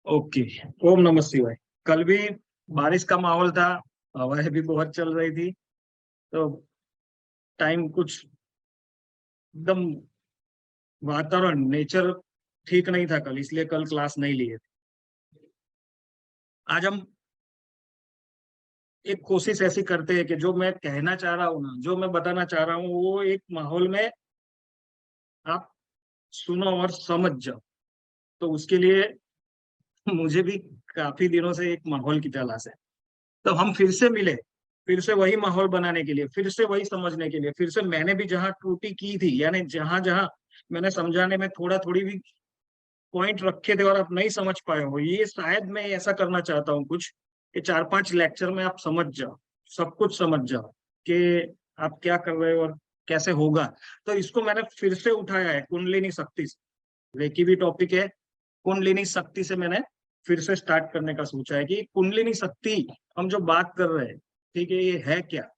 Okay. ओम नमः शिवाय। कल भी बारिश का माहौल था, हवाएं भी बहुत चल रही थी, तो टाइम कुछ एकदम वातावरण नेचर ठीक नहीं था कल, इसलिए कल क्लास नहीं लिए। आज हम एक कोशिश ऐसी करते हैं कि जो मैं कहना चाह रहा हूँ ना, जो मैं बताना चाह रहा हूँ, वो एक माहौल में आप सुनो और समझ जाओ। तो उसके लिए मुझे भी काफी दिनों से एक माहौल की तलाश है। तो हम फिर से मिले, फिर से वही माहौल बनाने के लिए, फिर से वही समझने के लिए, फिर से मैंने भी जहां त्रुटि की थी, यानी जहां जहां मैंने समझाने में थोड़ा थोड़ी भी पॉइंट रखे थे और आप नहीं समझ पाए हो, ये शायद मैं ऐसा करना चाहता हूँ कुछ कि 4-5 लेक्चर में आप समझ जाओ, सब कुछ समझ जाओ कि आप क्या कर रहे हो और कैसे होगा। तो इसको मैंने फिर से उठाया है कुंडलिनी शक्ति से। रेकी भी टॉपिक है, कुंडलिनी शक्ति से मैंने फिर से स्टार्ट करने का सोचा है कि कुंडलिनी शक्ति हम जो बात कर रहे हैं, ठीक है, ये है क्या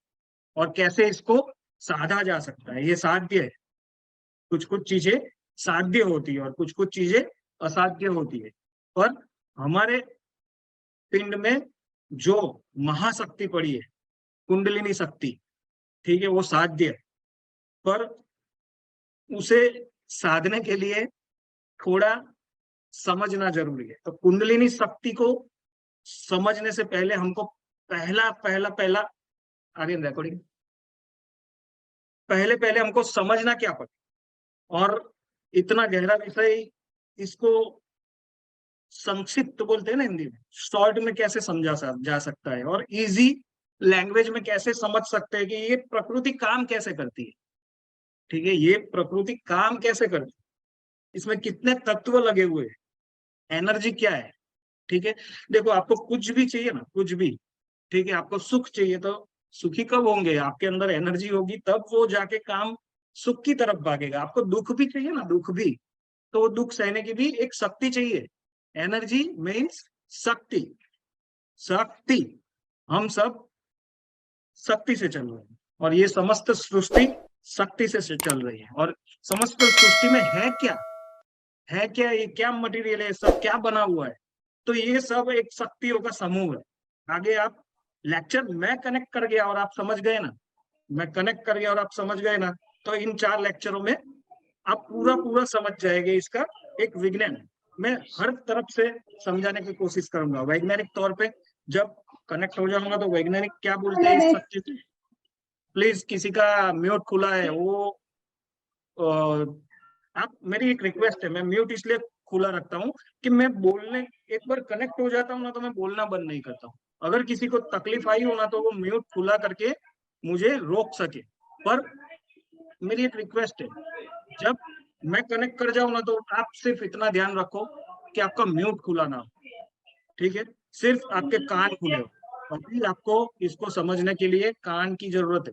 और कैसे इसको साधा जा सकता है। ये साध्य है, कुछ कुछ चीजें साध्य होती है और कुछ कुछ चीजें असाध्य होती है। पर हमारे पिंड में जो महाशक्ति पड़ी है, कुंडलिनी शक्ति, ठीक है, वो साध्य है। पर उसे साधने के लिए थोड़ा समझना जरूरी है। तो कुंडलिनी शक्ति को समझने से पहले हमको पहला पहला पहला आगे रिकॉर्डिंग, पहले पहले हमको समझना क्या पड़े और इतना गहरा विषय, इसको संक्षिप्त बोलते हैं ना हिंदी में, शॉर्ट में कैसे समझा जा सकता है और इजी लैंग्वेज में कैसे समझ सकते हैं कि ये प्रकृति काम कैसे करती है। ठीक है, ये प्रकृति काम कैसे करती है, इसमें कितने तत्व लगे हुए हैं, एनर्जी क्या है। ठीक है, देखो आपको कुछ भी चाहिए ना, कुछ भी, ठीक है, आपको सुख चाहिए तो सुखी कब होंगे, आपके अंदर एनर्जी होगी तब वो जाके काम सुख की तरफ भागेगा। आपको दुख भी चाहिए ना, दुख भी, तो वो दुख सहने की भी एक शक्ति चाहिए। एनर्जी मीन्स शक्ति। शक्ति, हम सब शक्ति से चल रहे हैं और ये समस्त सृष्टि शक्ति से चल रही है। और समस्त सृष्टि में है क्या, ये क्या मटेरियल है, सब क्या बना हुआ है, तो ये सब एक शक्तियों का समूह है। आगे आप लेक्चर मैं कनेक्ट कर गया और आप समझ गए ना, मैं कनेक्ट कर गया और आप समझ गए ना, तो इन 4 लेक्चरों में आप पूरा पूरा समझ जाएंगे इसका एक विज्ञान है। मैं हर तरफ से समझाने की कोशिश करूंगा वैज्ञानिक तौर पे। जब कनेक्ट हो जाऊंगा तो वैज्ञानिक क्या बोलते हैं इस सत्य से। प्लीज किसी का म्यूट खुला है वो, आप, मेरी एक रिक्वेस्ट है, मैं म्यूट इसलिए खुला रखता हूँ कि मैं बोलने, एक बार कनेक्ट हो जाता हूँ ना तो मैं बोलना बंद नहीं करता हूँ। अगर किसी को तकलीफ आई हो ना तो वो म्यूट खुला करके मुझे रोक सके। पर मेरी एक रिक्वेस्ट है, जब मैं कनेक्ट कर जाऊं ना तो आप सिर्फ इतना ध्यान रखो कि आपका म्यूट खुला ना हो। ठीक है, सिर्फ आपके कान खुले हो। अभी आपको इसको समझने के लिए कान की जरूरत है,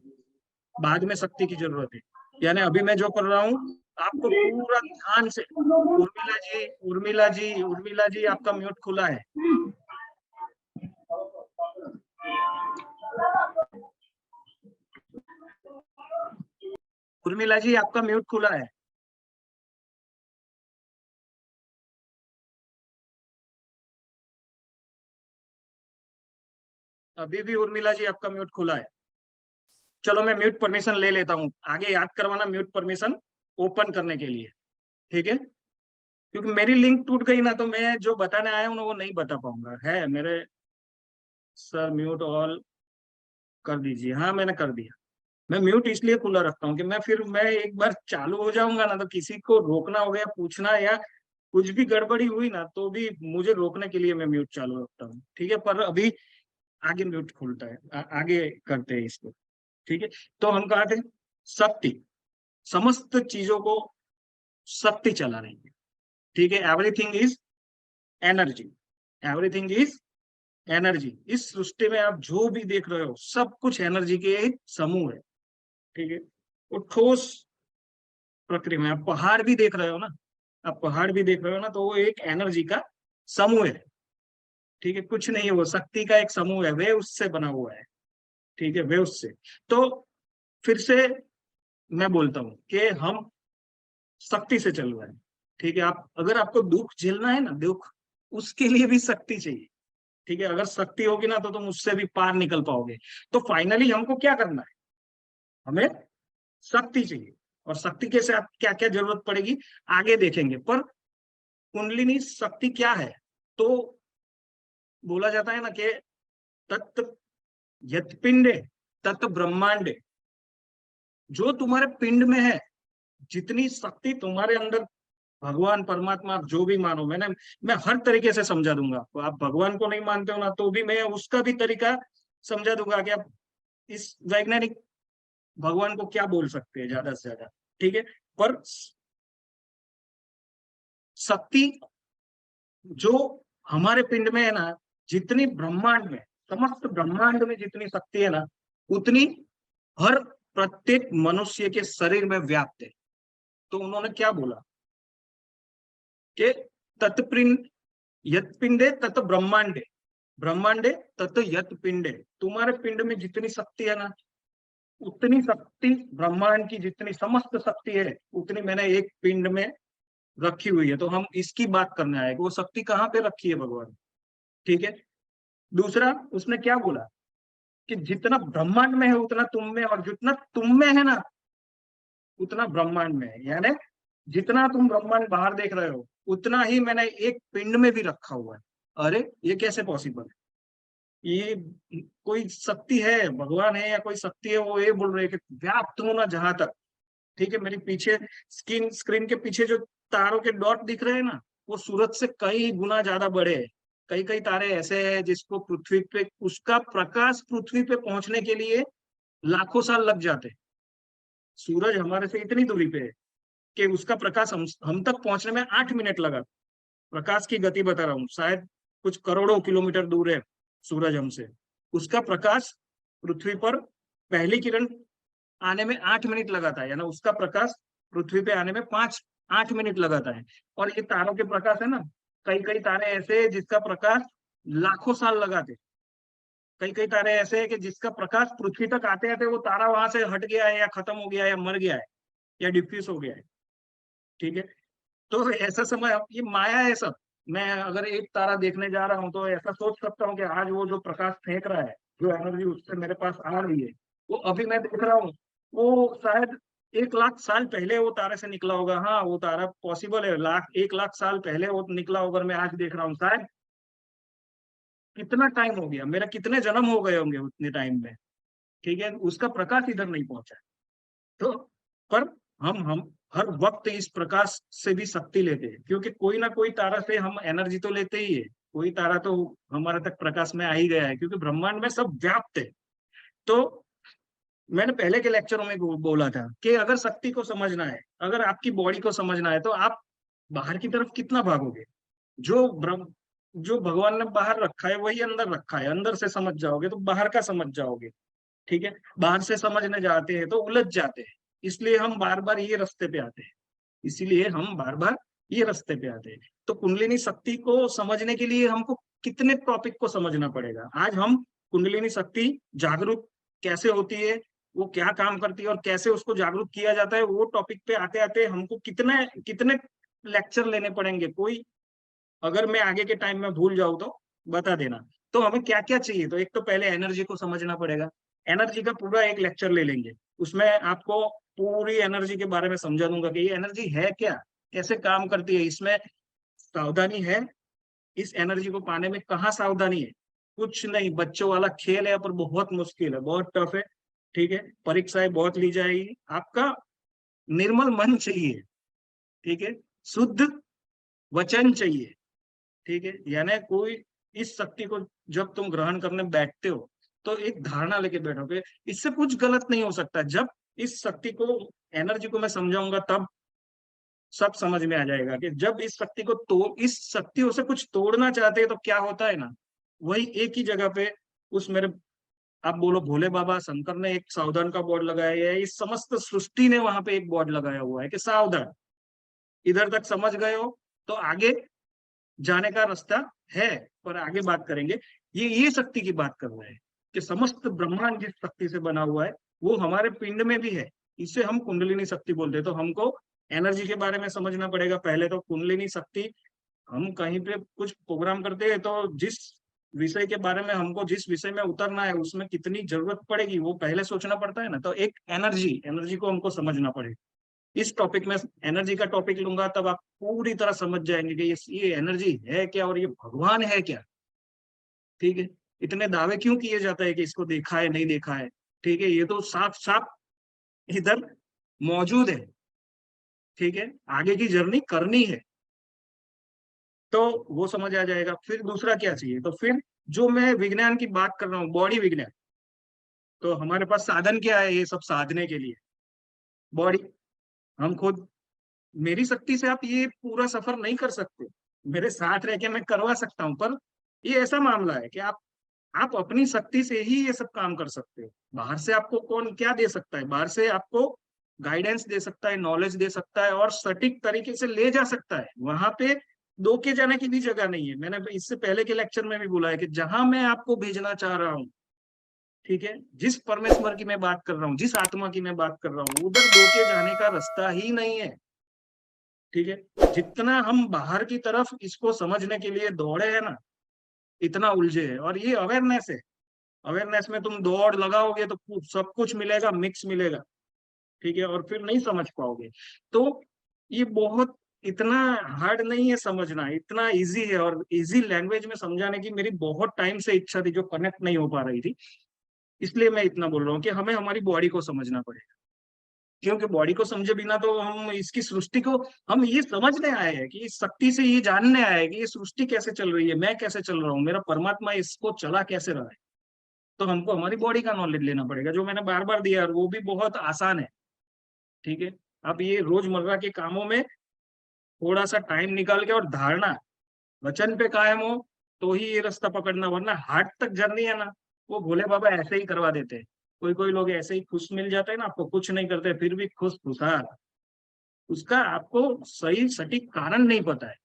बाद में शक्ति की जरूरत है। यानी अभी मैं जो कर रहा हूँ, आपको पूरा ध्यान से, उर्मिला जी, उर्मिला जी, उर्मिला जी, आपका म्यूट खुला है। उर्मिला जी, आपका म्यूट खुला है। अभी भी उर्मिला जी आपका म्यूट खुला है। चलो मैं म्यूट परमिशन ले लेता हूँ, आगे याद करवाना म्यूट परमिशन ओपन करने के लिए। ठीक है, क्योंकि मेरी लिंक टूट गई ना तो मैं जो बताने आया हूँ ना वो नहीं बता पाऊंगा। है मेरे सर म्यूट ऑल कर दीजिए। हाँ मैंने कर दिया। मैं म्यूट इसलिए खुला रखता हूँ कि मैं एक बार चालू हो जाऊंगा ना तो किसी को रोकना हो गया, पूछना या कुछ भी गड़बड़ी हुई ना तो भी मुझे रोकने के लिए मैं म्यूट चालू रखता हूँ। ठीक है, पर अभी आगे म्यूट खुलता है, आगे करते हैं इसको। ठीक है, तो हम कहा थे शक्ति, समस्त चीजों को शक्ति चला रही है। ठीक है, everything is energy, everything is energy. इस सृष्टि में आप जो भी देख रहे हो सब कुछ एनर्जी के एक समूह है। ठीक है, वो ठोस प्रक्रिया में, आप पहाड़ भी देख रहे हो ना, आप पहाड़ भी देख रहे हो ना तो वो एक एनर्जी का समूह है। ठीक है, कुछ नहीं है, वो शक्ति का एक समूह है, वे उससे बना हुआ है। ठीक है, वे उससे। तो फिर से मैं बोलता हूं कि हम शक्ति से चल रहे हैं। ठीक है, आप अगर आपको दुख झेलना है ना, दुख, उसके लिए भी शक्ति चाहिए। ठीक है, अगर शक्ति होगी ना तो तुम उससे भी पार निकल पाओगे। तो फाइनली हमको क्या करना है, हमें शक्ति चाहिए। और शक्ति के साथ क्या क्या जरूरत पड़ेगी आगे देखेंगे। पर कुंडलिनी शक्ति क्या है, तो बोला जाता है ना कि तत् यत् पिंडे तत् ब्रह्मांडे, जो तुम्हारे पिंड में है, जितनी शक्ति तुम्हारे अंदर, भगवान परमात्मा आप जो भी मानो, मैं हर तरीके से समझा दूंगा आपको। आप भगवान को नहीं मानते हो ना, तो भी मैं उसका भी तरीका समझा दूंगा कि आप इस वैज्ञानिक भगवान को क्या बोल सकते हैं ज्यादा से ज्यादा। ठीक है, पर शक्ति जो हमारे पिंड में है ना, जितनी ब्रह्मांड में, समस्त ब्रह्मांड में जितनी शक्ति है ना, उतनी हर प्रत्येक मनुष्य के शरीर में व्याप्त है। तो उन्होंने क्या बोला कि तत्पिंड यत पिंडे तत् ब्रह्मांडे, ब्रह्मांडे तत् यत पिंडे, तुम्हारे पिंड में जितनी शक्ति है ना, उतनी शक्ति ब्रह्मांड की जितनी समस्त शक्ति है, उतनी मैंने एक पिंड में रखी हुई है। तो हम इसकी बात करने आए, वो शक्ति कहाँ पे रखी है भगवान। ठीक है, दूसरा उसने क्या बोला कि जितना ब्रह्मांड में है उतना तुम में, और जितना तुम में है ना उतना ब्रह्मांड में है। यानी जितना तुम ब्रह्मांड बाहर देख रहे हो, उतना ही मैंने एक पिंड में भी रखा हुआ है। अरे ये कैसे पॉसिबल है, ये कोई शक्ति है, भगवान है या कोई शक्ति है, वो ये बोल रहे हैं कि व्याप्त होना जहां तक। ठीक है, मेरी पीछे स्क्रीन के पीछे जो तारों के डॉट दिख रहे हैं ना, वो सूरज से कई गुना ज्यादा बड़े हैं। कई कई तारे ऐसे हैं जिसको पृथ्वी पे, उसका प्रकाश पृथ्वी पे पहुंचने के लिए लाखों साल लग जाते हैं। सूरज हमारे से इतनी दूरी पे है कि उसका प्रकाश हम तक पहुंचने में 8 मिनट लगा। प्रकाश की गति बता रहा हूँ, शायद कुछ करोड़ों किलोमीटर दूर है सूरज हमसे। उसका प्रकाश पृथ्वी पर पहली किरण आने में 8 मिनट लगाता है, यानी उसका प्रकाश पृथ्वी पे आने में 8 मिनट लगाता है। और ये तारों के प्रकाश है ना, कई कई तारे ऐसे हैं जिसका प्रकाश लाखों साल लगाते। कई कई तारे ऐसे हैं कि जिसका प्रकाश पृथ्वी तक आते आते वो तारा वहां से हट गया है, या खत्म हो गया है, या मर गया है, या डिफ्यूज हो गया है। ठीक है, तो ऐसा समय, ये माया है सब। मैं अगर एक तारा देखने जा रहा हूँ तो ऐसा सोच सकता हूँ कि आज वो जो प्रकाश फेंक रहा है, जो एनर्जी उससे मेरे पास आ रही है, वो अभी मैं देख रहा हूँ, वो शायद 1 लाख साल पहले वो तारे से निकला होगा। हाँ, वो तारा पॉसिबल है, 1 लाख साल पहले वो निकला होगा, मैं आज देख रहा हूँ। शायद कितना टाइम हो गया, मेरा कितने जन्म हो गए होंगे उतने टाइम में। ठीक है, उसका प्रकाश इधर नहीं पहुंचा। तो पर हम हर वक्त इस प्रकाश से भी शक्ति लेते हैं, क्योंकि कोई ना कोई तारा से हम एनर्जी तो लेते ही है। कोई तारा तो हमारे तक प्रकाश में आ ही गया है, क्योंकि ब्रह्मांड में सब व्याप्त है। तो मैंने पहले के लेक्चरों में बोला था कि अगर शक्ति को समझना है, अगर आपकी बॉडी को समझना है, तो आप बाहर की तरफ कितना भागोगे। जो ब्रह्म जो भगवान ने बाहर रखा है वही अंदर रखा है। अंदर से समझ जाओगे तो बाहर का समझ जाओगे। ठीक है, बाहर से समझने जाते हैं तो उलझ जाते हैं। इसलिए हम बार बार ये रास्ते पे आते हैं, इसीलिए हम बार बार ये रास्ते पे आते हैं। तो कुंडलिनी शक्ति को समझने के लिए हमको कितने टॉपिक को समझना पड़ेगा। आज हम कुंडलिनी शक्ति जागरूक कैसे होती है, वो क्या काम करती है, और कैसे उसको जागरूक किया जाता है, वो टॉपिक पे आते आते हमको कितने कितने लेक्चर लेने पड़ेंगे। कोई अगर मैं आगे के टाइम में भूल जाऊं तो बता देना। तो हमें क्या क्या चाहिए, तो एक तो पहले एनर्जी को समझना पड़ेगा। एनर्जी का पूरा एक लेक्चर ले लेंगे, उसमें आपको पूरी एनर्जी के बारे में समझा दूंगा कि ये एनर्जी है क्या, कैसे काम करती है, इसमें सावधानी है, इस एनर्जी को पाने में कहाँ सावधानी है। कुछ नहीं, बच्चों वाला खेल है, पर बहुत मुश्किल है, बहुत टफ है। ठीक है, परीक्षाएं बहुत ली जाएगी। आपका निर्मल मन चाहिए। ठीक है, शुद्ध वचन चाहिए। ठीक है, यानी कोई इस शक्ति को जब तुम ग्रहण करने बैठते हो तो एक धारणा लेके बैठोगे, इससे कुछ गलत नहीं हो सकता। जब इस शक्ति को, एनर्जी को मैं समझाऊंगा, तब सब समझ में आ जाएगा कि जब इस शक्ति को इस शक्तियों से कुछ तोड़ना चाहते हैं तो क्या होता है ना, वही एक ही जगह पे, उस मेरे, आप बोलो भोले बाबा शंकर ने एक सावधान का बोर्ड लगाया है, इस समस्त सृष्टि ने वहां पे एक बोर्ड लगाया हुआ है कि सावधान, इधर तक समझ गए हो तो आगे जाने का रास्ता है। पर आगे बात करेंगे, ये शक्ति की बात कर रहे हैं कि समस्त ब्रह्मांड जिस शक्ति से बना हुआ है वो हमारे पिंड में भी है। इसे हम कुंडलिनी शक्ति बोलते हैं। तो हमको एनर्जी के बारे में समझना पड़ेगा। पहले तो कुंडलिनी शक्ति हम कहीं पे कुछ प्रोग्राम करते हैं तो जिस विषय के बारे में हमको, जिस विषय में उतरना है उसमें कितनी जरूरत पड़ेगी वो पहले सोचना पड़ता है ना। तो एक एनर्जी एनर्जी को हमको समझना पड़ेगा। इस टॉपिक में एनर्जी का टॉपिक लूंगा तब आप पूरी तरह समझ जाएंगे कि ये एनर्जी है क्या और ये भगवान है क्या। ठीक है। इतने दावे क्यों किए जाते हैं कि इसको देखा है नहीं देखा है। ठीक है, ये तो साफ साफ इधर मौजूद है। ठीक है, आगे की जर्नी करनी है तो वो समझ आ जाएगा। फिर दूसरा क्या चाहिए, तो फिर जो मैं विज्ञान की बात कर रहा हूँ, बॉडी विज्ञान, तो हमारे पास साधन क्या है ये सब साधने के लिए? बॉडी। हम खुद, मेरी शक्ति से आप ये पूरा सफर नहीं कर सकते, मेरे साथ रह के मैं करवा सकता हूँ, पर ये ऐसा मामला है कि आप अपनी शक्ति से ही ये सब काम कर सकते हो। बाहर से आपको कौन क्या दे सकता है? बाहर से आपको गाइडेंस दे सकता है, नॉलेज दे सकता है और सटीक तरीके से ले जा सकता है। वहां पे दो के जाने की भी जगह नहीं है। मैंने इससे पहले के लेक्चर में भी बोला है कि जहां मैं आपको भेजना चाह रहा हूँ, ठीक है, जिस परमेश्वर की मैं बात कर रहा हूँ, जिस आत्मा की मैं बात कर रहा हूँ, उधर दो के जाने का रास्ता ही नहीं है। ठीक है, जितना हम बाहर की तरफ इसको समझने के लिए दौड़े हैं ना, इतना उलझे है। और ये अवेयरनेस है, अवेयरनेस में तुम दौड़ लगाओगे तो सब कुछ मिलेगा, मिक्स मिलेगा। ठीक है, और फिर नहीं समझ पाओगे। तो ये बहुत इतना हार्ड नहीं है समझना, इतना इजी है। और इजी लैंग्वेज में समझाने की मेरी बहुत टाइम से इच्छा थी जो कनेक्ट नहीं हो पा रही थी। इसलिए मैं इतना बोल रहा हूँ कि हमें हमारी बॉडी को समझना पड़ेगा, क्योंकि बॉडी को समझे बिना तो हम इसकी सृष्टि को, हम ये समझने आए हैं कि इस शक्ति से ये जानने आए हैं कि ये सृष्टि कैसे चल रही है, मैं कैसे चल रहा हूँ, मेरा परमात्मा इसको चला कैसे रहा है। तो हमको हमारी बॉडी का नॉलेज लेना पड़ेगा, जो मैंने बार बार दिया, और वो भी बहुत आसान है। ठीक है, अब ये रोजमर्रा के कामों में थोड़ा सा टाइम निकाल के और धारणा, वचन पे कायम हो तो ही ये रास्ता पकड़ना, वरना हार्ट तक जर्नी है ना, वो भोले बाबा ऐसे ही करवा देते हैं। कोई कोई लोग ऐसे ही खुश मिल जाते हैं ना, आपको कुछ नहीं करते फिर भी खुश खुशहाल। उसका आपको सही सटीक कारण नहीं पता है।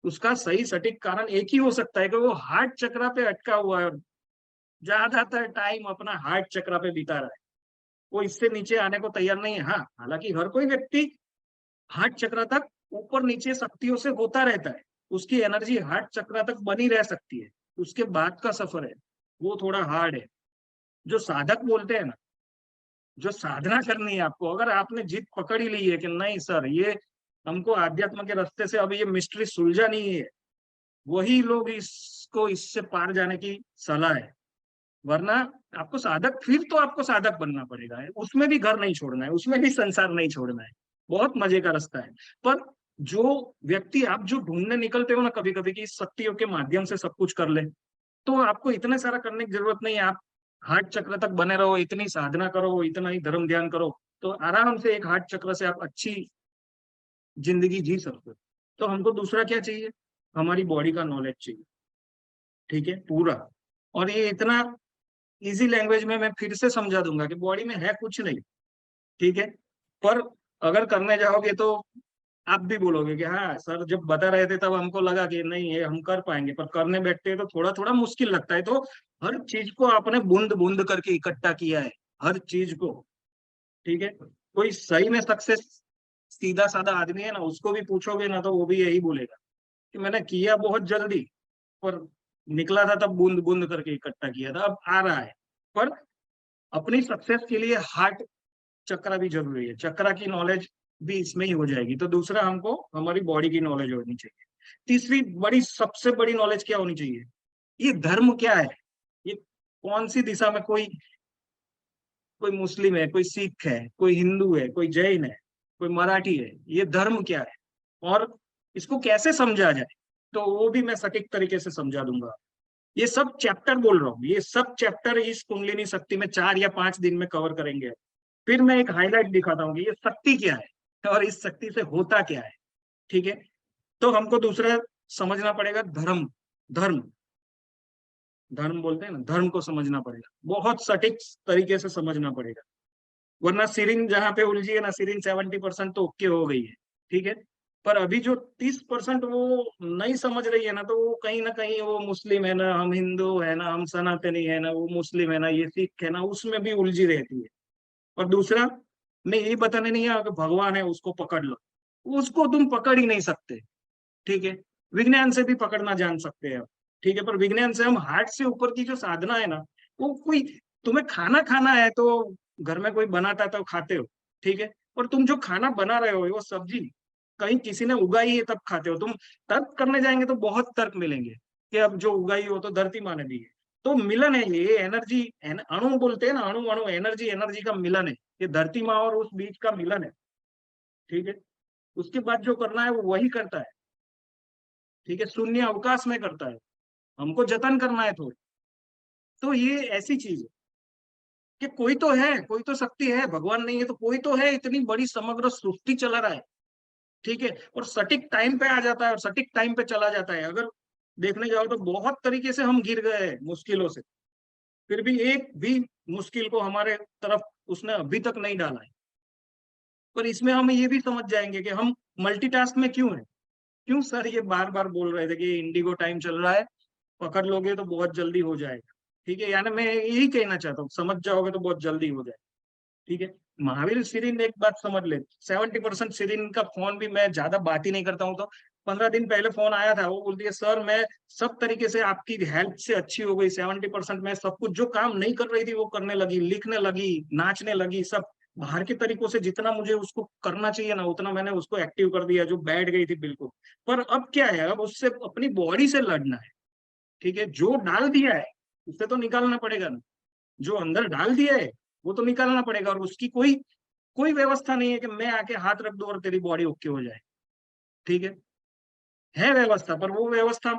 उसका सही सटीक कारण एक ही हो सकता है कि वो हार्ट चक्रा पे अटका हुआ है, ज्यादातर टाइम अपना हार्ट चक्रा पे बिता रहा है। वो इससे नीचे आने को तैयार नहीं है। हाँ, हालांकि हर कोई व्यक्ति हार्ट चक्र तक ऊपर नीचे शक्तियों से होता रहता है, उसकी एनर्जी हार्ट चक्र तक बनी रह सकती है। उसके बाद का सफर है वो थोड़ा हार्ड है। जो साधक बोलते हैं ना, जो साधना करनी है आपको, अगर आपने जिद पकड़ ही ली है कि नहीं सर ये हमको आध्यात्म के रास्ते से अभी ये मिस्ट्री सुलझा नहीं है, वही लोग इसको इससे पार जाने की सलाह है। वरना आपको साधक, फिर तो आपको साधक बनना पड़ेगा, उसमें भी घर नहीं छोड़ना है, उसमें भी संसार नहीं छोड़ना है। बहुत मजे का रास्ता है। पर जो व्यक्ति आप जो ढूंढने निकलते हो ना कभी कभी कि इस शक्तियों के माध्यम से सब कुछ कर ले, तो आपको इतना सारा करने की जरूरत नहीं है। आप हार्ट चक्र तक बने रहो, इतनी साधना करो, इतना ही धर्म ध्यान करो, तो आराम से एक हार्ट चक्र से आप अच्छी जिंदगी जी सकते हो। तो हमको दूसरा क्या चाहिए? हमारी बॉडी का नॉलेज चाहिए। ठीक है, पूरा। और ये इतना इजी लैंग्वेज में मैं फिर से समझा दूंगा कि बॉडी में है कुछ नहीं। ठीक है, पर अगर करने जाओगे तो आप भी बोलोगे कि हाँ सर जब बता रहे थे तब हमको लगा कि नहीं ये हम कर पाएंगे, पर करने बैठते हैं तो थोड़ा थोड़ा मुश्किल लगता है। तो हर चीज को आपने बूंद बूंद करके इकट्ठा किया है, हर चीज को। ठीक है, कोई सही में सक्सेस सीधा साधा आदमी है ना, उसको भी पूछोगे ना तो वो भी यही बोलेगा कि मैंने किया बहुत जल्दी, पर निकला था तब बूंद बूंद करके इकट्ठा किया था, अब आ रहा है। पर अपनी सक्सेस के लिए हार्ट चक्रा भी जरूरी है, चक्रा की नॉलेज भी इसमें ही हो जाएगी। तो दूसरा हमको हमारी बॉडी की नॉलेज होनी चाहिए। तीसरी बड़ी, सबसे बड़ी नॉलेज क्या होनी चाहिए? ये धर्म क्या है, ये कौन सी दिशा में, कोई कोई मुस्लिम है, कोई सिख है, कोई हिंदू है, कोई जैन है, कोई मराठी है, ये धर्म क्या है और इसको कैसे समझा जाए, तो वो भी मैं सटीक तरीके से समझा दूंगा। ये सब चैप्टर बोल रहा हूँ, ये सब चैप्टर इस कुंडलिनी शक्ति में 4 या 5 दिन में कवर करेंगे। फिर मैं एक हाईलाइट दिखाता हूँ कि ये शक्ति क्या है और इस शक्ति से होता क्या है। ठीक है, तो हमको दूसरा समझना पड़ेगा धर्म। धर्म, धर्म बोलते हैं ना, धर्म को समझना पड़ेगा, बहुत सटीक तरीके से समझना पड़ेगा। वरना सिरिंज जहां पे उलझी है ना, सिरिंज 70% तो ओके हो गई है। ठीक है, पर अभी जो 30% वो नहीं समझ रही है ना, तो वो कहीं ना कहीं, वो मुस्लिम है ना, हम हिंदू है ना, हम सनातनी है ना, वो मुस्लिम है ना, ये सिख है ना, उसमें भी उलझी रहती है। और दूसरा, मैं यही बताने नहीं आया कि भगवान है उसको पकड़ लो, उसको तुम पकड़ ही नहीं सकते। ठीक है, विज्ञान से भी पकड़ना जान सकते हैं, ठीक है। पर विज्ञान से हम हार्ट से ऊपर की जो साधना है ना, वो कोई, तुम्हें खाना खाना है तो घर में कोई बनाता है तो खाते हो, ठीक है। और तुम जो खाना बना रहे हो वो सब्जी कहीं किसी ने उगाई है तब खाते हो तुम। तर्क करने जाएंगे तो बहुत तर्क मिलेंगे कि अब जो उगाई हो तो धरती माँ ने दी है। तो मिलन है ये, एनर्जी, अणु बोलते हैं ना, अणु अणु, एनर्जी एनर्जी का मिलन है, ये धरती माँ और उस बीच का मिलन है, ठीक है। उसके बाद जो करना है वो वही करता है, ठीक है, शून्य अवकाश में करता है, हमको जतन करना है थोड़ा। तो ये ऐसी चीज है कि कोई तो है, कोई तो शक्ति है, भगवान नहीं है तो कोई तो है, इतनी बड़ी समग्र सृष्टि चला रहा है, ठीक है। और सटीक टाइम पे आ जाता है और सटीक टाइम पे चला जाता है। अगर देखने जाओ तो बहुत तरीके से हम गिर गए हैं मुश्किलों से, फिर भी एक भी मुश्किल को हमारे तरफ उसने अभी तक नहीं डाला है। पर इसमें हम ये भी समझ जाएंगे कि हम मल्टीटास्क में क्यों है। क्यों सर ये बार बार बोल रहे थे कि इंडिगो टाइम चल रहा है, पकड़ लोगे तो बहुत जल्दी हो जाएगा, ठीक है। यानी मैं यही कहना चाहता हूँ, समझ जाओगे तो बहुत जल्दी हो जाए, ठीक है। महावीर सिरिन एक बात समझ ले, 70% सिरिन का फोन भी, मैं ज्यादा बात ही नहीं करता हूँ तो 15 दिन पहले फोन आया था, वो बोलती है सर मैं सब तरीके से आपकी हेल्थ से अच्छी हो गई, 70% मैं सब कुछ जो काम नहीं कर रही थी वो करने लगी, लिखने लगी, नाचने लगी, सब बाहर के तरीकों से जितना मुझे उसको करना चाहिए ना उतना मैंने उसको एक्टिव कर दिया, जो बैठ गई थी बिल्कुल। पर अब क्या है, अब उससे अपनी बॉडी से लड़ना है, ठीक है। जो डाल दिया है उससे तो निकालना पड़ेगा ना, जो अंदर डाल दिया है वो तो निकालना पड़ेगा। और उसकी कोई कोई व्यवस्था नहीं है कि मैं आके हाथ रख दूं और तेरी बॉडी ओके हो जाए, ठीक है व्यवस्था, पर वो व्यवस्था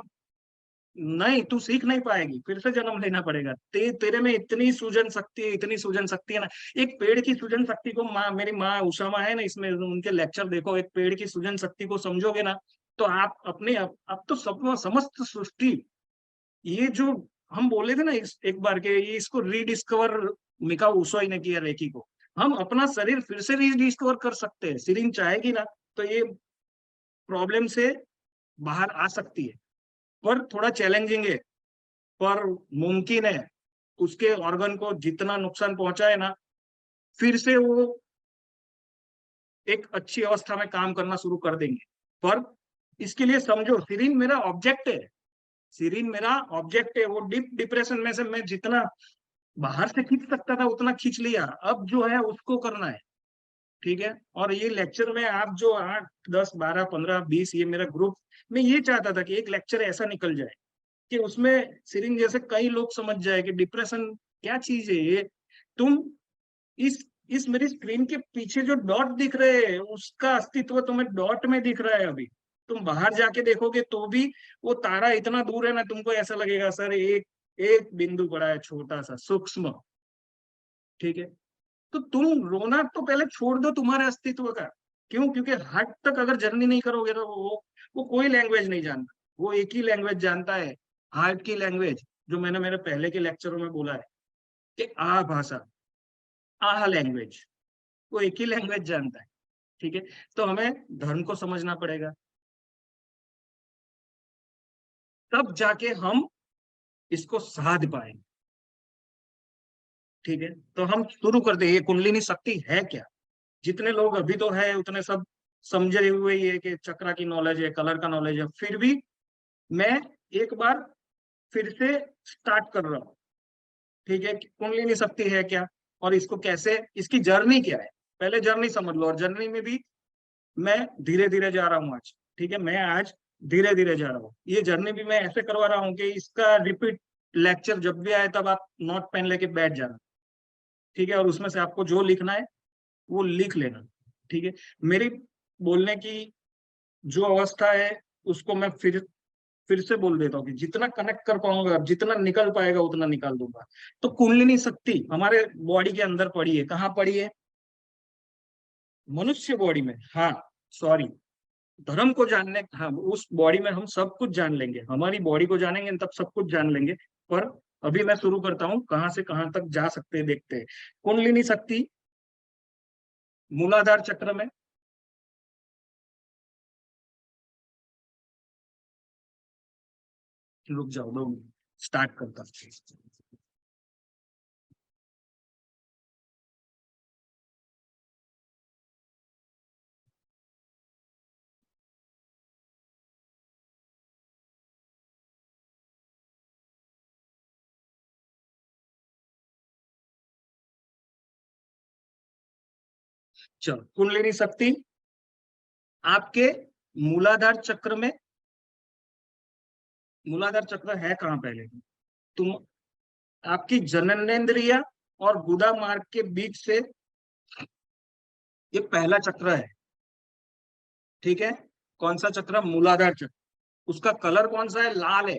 नहीं, तू सीख नहीं पाएगी, फिर से जन्म लेना पड़ेगा। तेरे में इतनी सूजन शक्ति है, इतनी सूजन शक्ति है ना। एक पेड़ की सूजन शक्ति को, माँ, मेरी माँ उषा माँ है ना, इसमें उनके लेक्चर देखो, एक पेड़ की सूजन शक्ति को समझोगे ना, तो आप अपने अब तो सब समस्त सृष्टि, ये जो हम बोले थे ना एक बार के, ये इसको रीडिस्कवर मिका उशोई ने किया, रेकी को। हम अपना शरीर फिर से रीडिस्कवर कर सकते हैं, सिरिन चाहेगी ना तो ये प्रॉब्लम से बाहर आ सकती है। पर थोड़ा चैलेंजिंग है, पर मुमकिन है। उसके ऑर्गन को जितना नुकसान पहुंचा है ना, फिर से वो एक अच्छी अवस्था में काम करना शुरू कर देंगे। पर इसके लिए समझो, सिरिन मेरा ऑब्जेक्ट है, सिरिन मेरा ऑब्जेक्ट है। वो डीप डिप्रेशन में से मैं जितना बाहर से खींच सकता था उतना खींच लिया, अब जो है उसको करना है, ठीक है। और ये लेक्चर में आप जो 8 10 12 15 20, ये मेरा ग्रुप, मैं ये चाहता था कि एक लेक्चर ऐसा निकल जाए कि उसमें सिरिंज जैसे कई लोग समझ जाए कि डिप्रेशन क्या चीज है ये। तुम इस मेरी स्क्रीन के पीछे जो डॉट दिख रहे हैं उसका अस्तित्व तुम्हें डॉट में दिख रहा है अभी। तुम बाहर जाके देखोगे तो भी वो तारा इतना दूर है ना, तुमको ऐसा लगेगा सर एक एक बिंदु पड़ा है, छोटा सा सूक्ष्म, ठीक है। तो तुम रोना तो पहले छोड़ दो तुम्हारे अस्तित्व का। क्यों? क्योंकि हार्ट तक अगर जर्नी नहीं करोगे तो वो कोई लैंग्वेज नहीं जानता, वो एक ही लैंग्वेज जानता है, हार्ट की लैंग्वेज, जो मैंने मेरे पहले के लेक्चरों में बोला है कि आ भाषा, आह लैंग्वेज, वो एक ही लैंग्वेज जानता है, ठीक है। तो हमें धर्म को समझना पड़ेगा, तब जाके हम इसको साध पाएंगे, ठीक है। तो हम शुरू करते हैं, ये कुंडलिनी शक्ति है क्या। जितने लोग अभी तो है उतने सब समझे हुए ही है कि चक्रा की नॉलेज है, कलर का नॉलेज है, फिर भी मैं एक बार फिर से स्टार्ट कर रहा हूँ, ठीक है। कि कुंडलिनी शक्ति है क्या और इसको कैसे, इसकी जर्नी क्या है, पहले जर्नी समझ लो। और जर्नी में भी मैं धीरे धीरे जा रहा हूँ आज, ठीक है। मैं आज धीरे धीरे जा रहा हूँ, ये जर्नी भी मैं ऐसे करवा रहा हूँ कि इसका रिपीट लेक्चर जब भी आए तब आप नोट पेन लेके बैठ जाना, ठीक है। और उसमें से आपको जो लिखना है वो लिख लेना, ठीक है। मेरी बोलने की जो अवस्था है उसको मैं फिर से बोल देता हूँ कि जितना कनेक्ट कर पाऊंगा, जितना निकल पाएगा उतना निकाल दूंगा। तो कुंडलिनी शक्ति हमारे बॉडी के अंदर पड़ी है, कहाँ पड़ी है? मनुष्य बॉडी में, हाँ, सॉरी, धर्म को जानने, हाँ, उस बॉडी में हम सब कुछ जान लेंगे, हमारी बॉडी को जानेंगे तब सब कुछ जान लेंगे। पर अभी मैं शुरू करता हूँ, कहाँ से कहाँ तक जा सकते हैं देखते हैं। कुंडलिनी शक्ति मूलाधार चक्र में, रुक जाओ 2 मिनट, स्टार्ट करता हूँ। चलो, कुंडलिनी शक्ति आपके मूलाधार चक्र में, मूलाधार चक्र है कहाँ पहले? तुम आपकी जननेंद्रिय और गुदा मार्ग के बीच से ये पहला चक्र है, ठीक है। कौन सा चक्र? मूलाधार चक्र। उसका कलर कौन सा है? लाल है,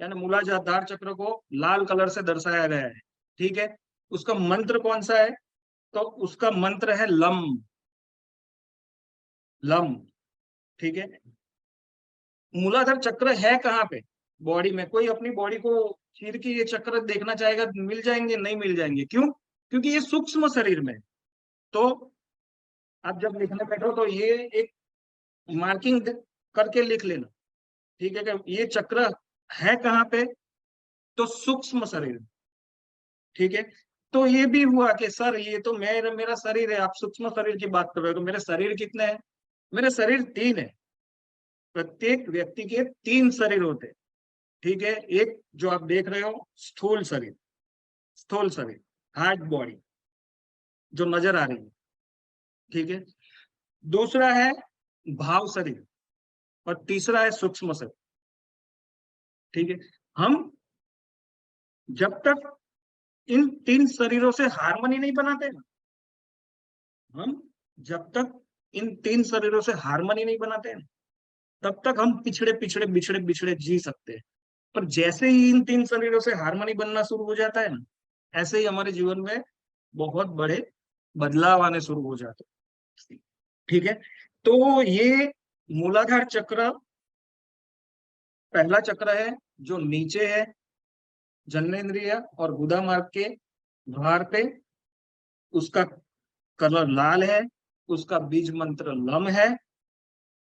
यानी मूलाधार चक्र को लाल कलर से दर्शाया गया है, ठीक है। उसका मंत्र कौन सा है? तो उसका मंत्र है लम, लम, ठीक है। मूलाधार चक्र है कहाँ पे? बॉडी में। कोई अपनी बॉडी को चीर के ये चक्र देखना चाहेगा, मिल जाएंगे? नहीं मिल जाएंगे। क्यों? क्योंकि ये सूक्ष्म शरीर में। तो आप जब लिखने बैठो तो ये एक मार्किंग करके लिख लेना, ठीक है, कि ये चक्र है कहाँ पे? तो सूक्ष्म शरीर, ठीक है। तो ये भी हुआ कि सर ये तो मेरा शरीर है, आप सूक्ष्म शरीर की बात कर रहे हो, तो मेरे शरीर कितने हैं? मेरे शरीर 3 है। प्रत्येक व्यक्ति के 3 शरीर होते हैं, ठीक है। एक जो आप देख रहे हो स्थूल शरीर, स्थूल शरीर, हार्ड बॉडी जो नजर आ रही है, ठीक है। दूसरा है भाव शरीर, और तीसरा है सूक्ष्म शरीर, ठीक है। हम जब तक इन 3 शरीरों से हार्मनी नहीं बनाते ना, हम जब तक इन 3 शरीरों से हार्मनी नहीं बनाते ना, तब तक हम पिछड़े पिछड़े बिछड़े बिछड़े जी सकते हैं। पर जैसे ही इन 3 शरीरों से हार्मनी बनना शुरू हो जाता है ना, ऐसे ही हमारे जीवन में बहुत बड़े बदलाव आने शुरू हो जाते हैं, ठीक है। तो ये मूलाधार चक्र पहला चक्र है जो नीचे है, जननेंद्रिय और गुदा मार्ग के द्वार पे। उसका कलर लाल है, उसका बीज मंत्र लम है।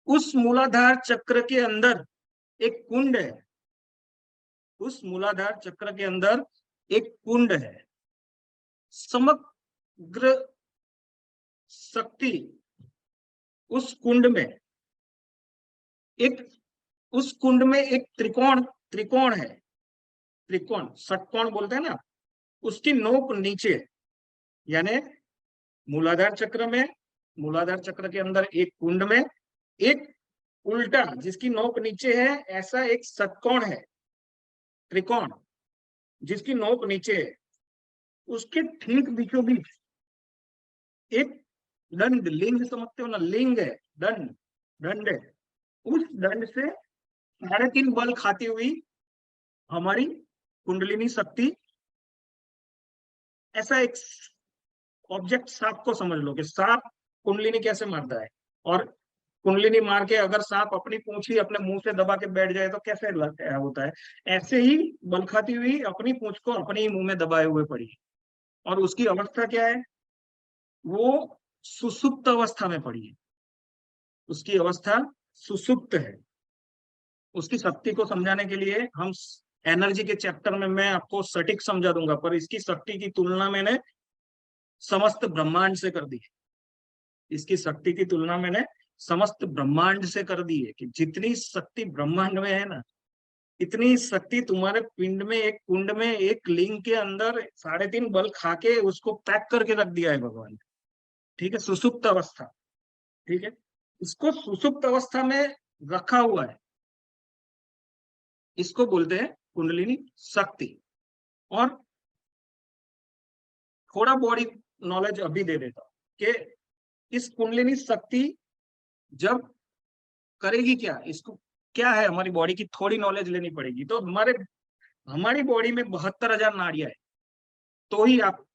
उस मूलाधार चक्र के अंदर एक कुंड है, उस मूलाधार चक्र के अंदर एक कुंड है। समग्र शक्ति उस कुंड में, एक उस कुंड में एक त्रिकोण, त्रिकोण है, त्रिकोण, षटकोण बोलते हैं ना, उसकी नोक नीचे, यानी मूलाधार चक्र में, मूलाधार चक्र के अंदर एक कुंड में एक उल्टा जिसकी नोक नीचे है, ऐसा एक षटकोण है, त्रिकोण जिसकी नोक नीचे है। उसके ठीक बीचों बीच एक दंड, लिंग समझते हो ना, लिंग है, दंड, दंड है। उस दंड से 3.5 बल खाती हुई हमारी कुंडलिनी शक्ति, ऐसा एक ऑब्जेक्ट, सांप को समझ लो कि सांप कुंडलिनी कैसे मारता है, और कुंडलिनी मार के अगर सांप अपनी पूंछ ही अपने मुंह से दबा के बैठ जाए तो कैसे होता है, ऐसे ही बल खाती हुई अपनी पूंछ को अपने ही मुंह में दबाए हुए पड़ी है। और उसकी अवस्था क्या है? वो सुसुप्त अवस्था में पड़ी है, उसकी अवस्था सुसुप्त है। उसकी शक्ति को समझाने के लिए हम एनर्जी के चैप्टर में मैं आपको सटीक समझा दूंगा, पर इसकी शक्ति की तुलना मैंने समस्त ब्रह्मांड से कर दी है। इसकी शक्ति की तुलना मैंने समस्त ब्रह्मांड से कर दी है, कि जितनी शक्ति ब्रह्मांड में है ना, इतनी शक्ति तुम्हारे पिंड में, एक कुंड में, एक लिंग के अंदर 3.5 बल खा के उसको पैक करके रख दिया है भगवान ने, ठीक है। सुसुप्त अवस्था, ठीक है। इसको सुसुप्त अवस्था में रखा हुआ है, इसको बोलते हैं कुंडलिनी शक्ति। और थोड़ा बॉडी नॉलेज अभी दे देता हूं कि इस कुंडलिनी शक्ति जब करेगी क्या, इसको क्या है, हमारी बॉडी की थोड़ी नॉलेज लेनी पड़ेगी। तो हमारी बॉडी में 72,000 नाड़ियां है, तो ही आप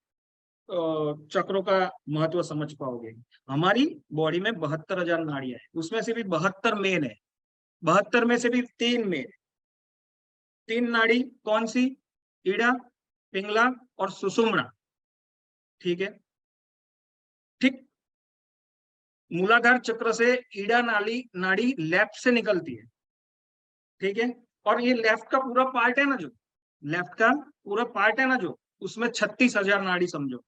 चक्रों का महत्व समझ पाओगे। हमारी बॉडी में 72,000 नाड़ियां है, उसमें से भी 72 मेन है, 72 में से भी 3 मेन। 3 नाड़ी कौन सी? ईड़ा, पिंगला और सुषुम्ना, ठीक है। ठीक, मूलाधार चक्र से ईड़ा नाड़ी नाड़ी लेफ्ट से निकलती है, ठीक है। और ये लेफ्ट का पूरा पार्ट है ना, जो लेफ्ट का पूरा पार्ट है ना, जो उसमें 36,000 नाड़ी समझो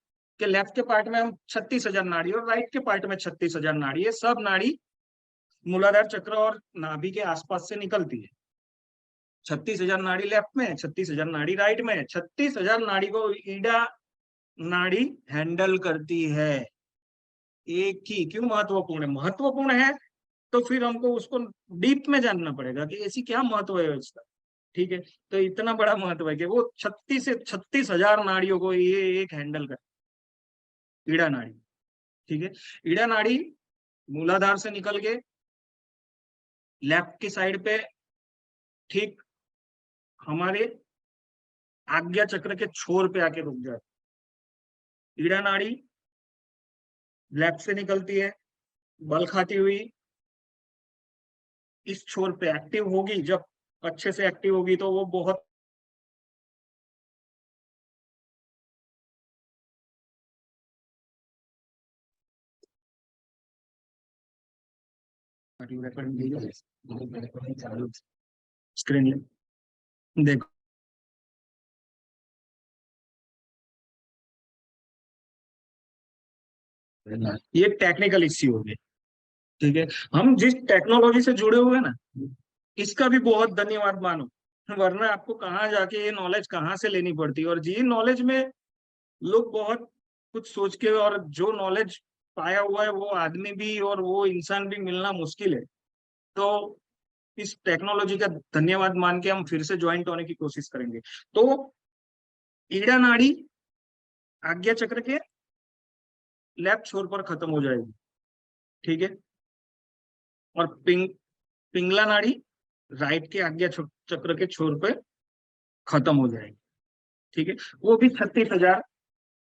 कि लेफ्ट के पार्ट में हम 36,000 नाड़ी, और राइट के पार्ट में 36,000 नाड़ी है। सब नाड़ी मूलाधार चक्र और नाभि के आसपास से निकलती है। 36,000 नाड़ी लेफ्ट में, 36,000 नाड़ी राइट में, 36,000 नाड़ी को ईड़ा नाड़ी हैंडल करती है, एक ही क्यों महत्वपूर्ण है? महत्वपूर्ण है तो फिर हमको उसको डीप में जानना पड़ेगा कि ऐसी क्या महत्व है उसका। ठीक है, तो इतना बड़ा महत्व है कि वो 36 से 36 हजार नाड़ियों को ये एक हैंडल कर। ईड़ा नाड़ी, ठीक है, ईड़ा नाड़ी मूलाधार से निकल के लेफ्ट की साइड पे ठीक हमारे आज्ञा चक्र के छोर पे आके रुक जाए। ईड़ा नाड़ी लेफ्ट से निकलती है, बल खाती हुई इस छोर पे एक्टिव होगी। जब अच्छे से एक्टिव होगी तो वो बहुत स्क्रीन देखो, ये टेक्निकल इश्यू हो गया। ठीक है, हम जिस टेक्नोलॉजी से जुड़े हुए हैं ना, इसका भी बहुत धन्यवाद मानो, वरना आपको कहाँ जाके ये नॉलेज कहाँ से लेनी पड़ती। और जी नॉलेज में लोग बहुत कुछ सोच के, और जो नॉलेज पाया हुआ है वो आदमी भी और वो इंसान भी मिलना मुश्किल है। तो इस टेक्नोलॉजी का धन्यवाद मान के हम फिर से ज्वाइंट होने की कोशिश करेंगे। तो ईड़ा नाड़ी आज्ञा चक्र के लेफ्ट छोर पर खत्म हो जाएगी। ठीक है, और पिंगला नाड़ी राइट के आज्ञा चक्र के छोर पे खत्म हो जाएगी। ठीक है, वो भी 36 हजार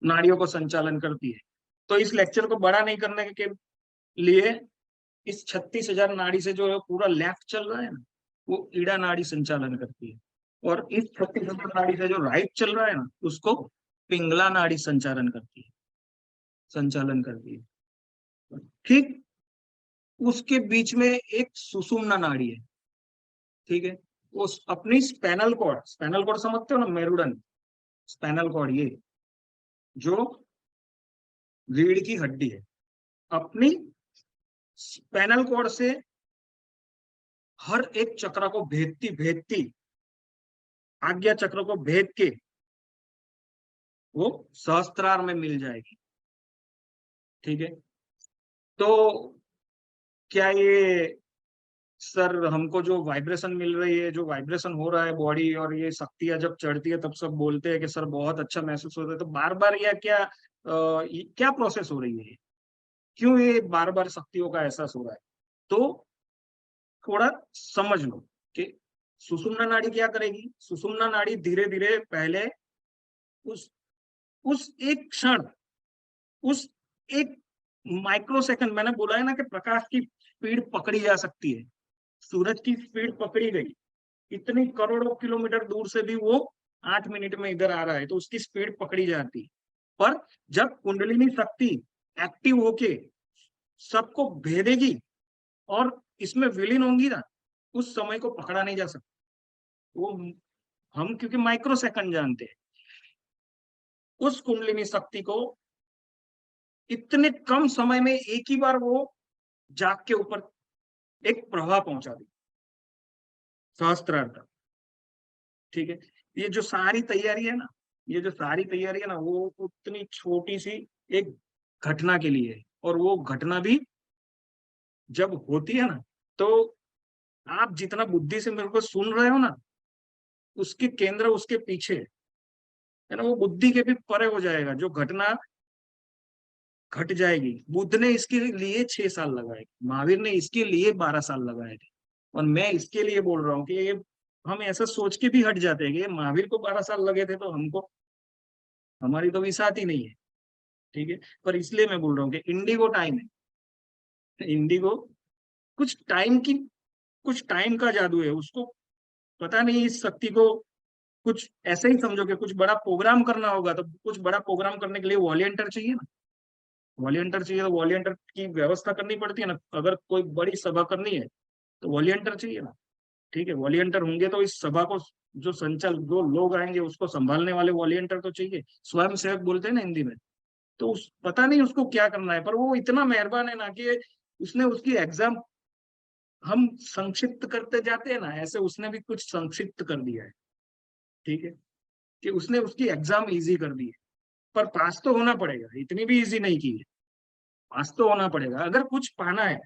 नाड़ियों को संचालन करती है। तो इस लेक्चर को बड़ा नहीं करने के लिए इस 36 हजार नाड़ी से जो है पूरा लेफ्ट चल रहा है ना, वो ईड़ा नाड़ी संचालन करती है। और इस 36 हजार नाड़ी से जो राइट चल रहा है ना, उसको पिंगला नाड़ी संचालन करती है। ठीक उसके बीच में एक सुषुम्ना नाड़ी है। ठीक है, वो अपनी स्पेनल कॉर्ड समझते हो ना, मेरुदंड, स्पेनल कॉर्ड, ये जो रीढ़ की हड्डी है, अपनी स्पेनल कॉर्ड से हर एक चक्र को भेदती भेदती आज्ञा चक्र को भेद के वो सहस्त्रार में मिल जाएगी। ठीक है, तो क्या ये सर हमको जो वाइब्रेशन मिल रही है, जो वाइब्रेशन हो रहा है बॉडी, और ये शक्तियां जब चढ़ती है तब सब बोलते हैं कि सर बहुत अच्छा महसूस होता है, तो बार बार या क्या क्या प्रोसेस हो रही है, क्यों ये बार बार शक्तियों का एहसास हो रहा है? तो थोड़ा समझ लो कि सुषुम्ना नाड़ी क्या करेगी। सुषुम्ना नाड़ी धीरे धीरे पहले उस उस एक क्षण, उस एक माइक्रो सेकंड, मैंने बोला है ना कि प्रकाश की स्पीड पकड़ी जा सकती है, सूरज की स्पीड पकड़ी गई, इतनी करोड़ों किलोमीटर दूर से भी वो 8 मिनट में इधर आ रहा है तो उसकी स्पीड पकड़ी जाती। पर जब कुंडलिनी शक्ति एक्टिव होके सबको भेदेगी और इसमें विलीन होंगी ना, उस समय को पकड़ा नहीं जा सकता। वो हम क्योंकि माइक्रो सेकंड जानते हैं, उस कुंडलिनी शक्ति को इतने कम समय में एक ही बार वो जाग के ऊपर एक प्रभाव पहुंचा दी, सहस्त्रार्थ। ठीक है, ये जो सारी तैयारी है ना, ये जो सारी तैयारी है ना, वो उतनी छोटी सी एक घटना के लिए है। और वो घटना भी जब होती है ना, तो आप जितना बुद्धि से मेरे को सुन रहे हो ना, उसके केंद्र उसके पीछे है ना, वो बुद्धि के भी परे हो जाएगा। जो घटना घट जाएगी, बुद्ध ने इसके लिए 6 साल लगाए, महावीर ने इसके लिए 12 साल लगाए थे। और मैं इसके लिए बोल रहा हूँ कि ये हम ऐसा सोच के भी हट जाते हैं कि महावीर को 12 साल लगे थे तो हमको, हमारी तो विसात ही नहीं है। ठीक है, पर इसलिए मैं बोल रहा हूँ कि इंडिगो टाइम है, इंडिगो कुछ टाइम का जादू है, उसको पता नहीं। इस शक्ति को कुछ ऐसे ही समझो कि कुछ बड़ा प्रोग्राम करना होगा, तो कुछ बड़ा प्रोग्राम करने के लिए वॉलियंटर चाहिए ना, वॉलियंटर चाहिए, तो वॉलियंटर की व्यवस्था करनी पड़ती है ना। अगर कोई बड़ी सभा करनी है तो वॉलियंटर चाहिए ना। ठीक है, वॉलियंटर होंगे तो इस सभा को, जो लोग आएंगे उसको संभालने वाले वॉलियंटर तो चाहिए, स्वयं सेवक बोलते हैं ना हिंदी में। तो पता नहीं उसको क्या करना है, पर वो इतना मेहरबान है ना कि उसने उसकी एग्जाम, हम संक्षिप्त करते जाते हैं ना, ऐसे उसने भी कुछ संक्षिप्त कर दिया है। ठीक है, कि उसने उसकी एग्जाम इजी कर दी है। पर पास तो होना पड़ेगा, इतनी भी इजी नहीं की है। पास तो होना पड़ेगा, अगर कुछ पाना है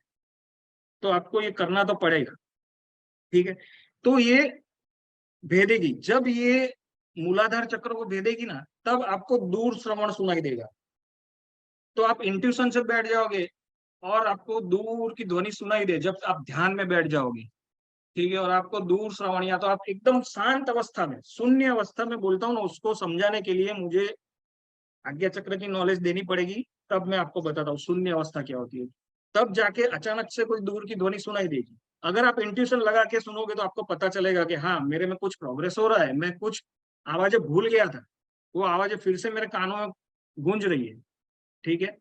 तो आपको ये करना तो पड़ेगा। ठीक है, तो ये भेदेगी, जब ये मूलाधार चक्र को भेदेगी ना, तब आपको दूर श्रवण सुनाई देगा। तो आप इंट्यूशन से बैठ जाओगे और आपको दूर की ध्वनि सुनाई दे जब आप ध्यान में बैठ जाओगे। ठीक है, और आपको दूर श्रवण, या तो आप एकदम शांत अवस्था में, शून्य अवस्था में बोलता हूँ ना, उसको समझाने के लिए मुझे आज्ञा चक्र की नॉलेज देनी पड़ेगी। तब मैं आपको बताता हूँ शून्य अवस्था क्या होती है। तब जाके अचानक से कोई दूर की ध्वनि सुनाई देगी। अगर आप इंट्यूशन लगा के सुनोगे तो आपको पता चलेगा कि हाँ, मेरे में कुछ प्रोग्रेस हो रहा है, मैं कुछ आवाजें भूल गया था, वो आवाजें फिर से मेरे कानों में गूंज रही है। ठीक है,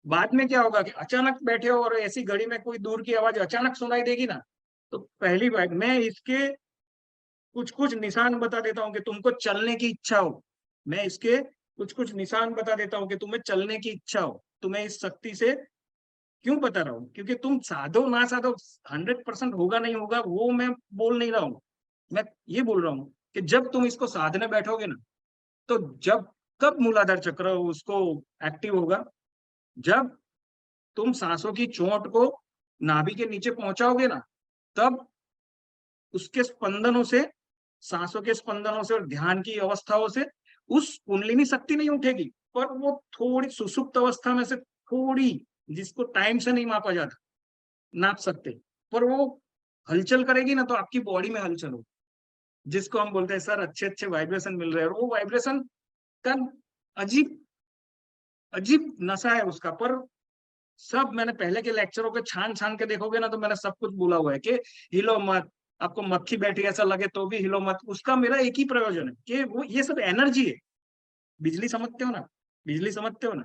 बाद में क्या होगा कि अचानक बैठे हो और ऐसी घड़ी में कोई दूर की आवाज अचानक सुनाई देगी ना, तो पहली बात मैं इसके कुछ कुछ निशान बता देता हूँ कि तुमको चलने की इच्छा हो। मैं इसके कुछ कुछ निशान बता देता हूँ कि तुम्हें चलने की इच्छा हो। तुम्हें इस शक्ति से क्यों बता रहा हूँ, क्योंकि तुम साधो ना साधो 100% होगा नहीं होगा वो मैं बोल नहीं रहा हूँ। मैं ये बोल रहा हूँ कि जब तुम इसको साधने बैठोगे ना, तो जब कब मूलाधार चक्र उसको एक्टिव होगा, जब तुम सांसों की चोट को नाभि के नीचे पहुंचाओगे ना, तब उसके स्पंदनों से, सांसों के स्पंदनों से और ध्यान की अवस्थाओं से उस कुंडलिनी शक्ति नहीं उठेगी, पर वो थोड़ी सुसुप्त अवस्था में से थोड़ी, जिसको टाइम से नहीं मापा जाता, नाप सकते, पर वो हलचल करेगी ना, तो आपकी बॉडी में हलचल हो, जिसको हम बोलते हैं सर अच्छे अच्छे वाइब्रेशन मिल रहे हैं। और वो वाइब्रेशन का अजीब अजीब नशा है उसका। पर सब मैंने पहले के लेक्चरों के छान छान के देखोगे ना, तो मैंने सब कुछ बोला हुआ है कि हिलो मत, आपको मक्खी बैठी ऐसा लगे तो भी हिलो मत। उसका मेरा एक ही प्रयोजन है कि वो ये सब एनर्जी है। बिजली समझते हो ना, बिजली समझते हो ना,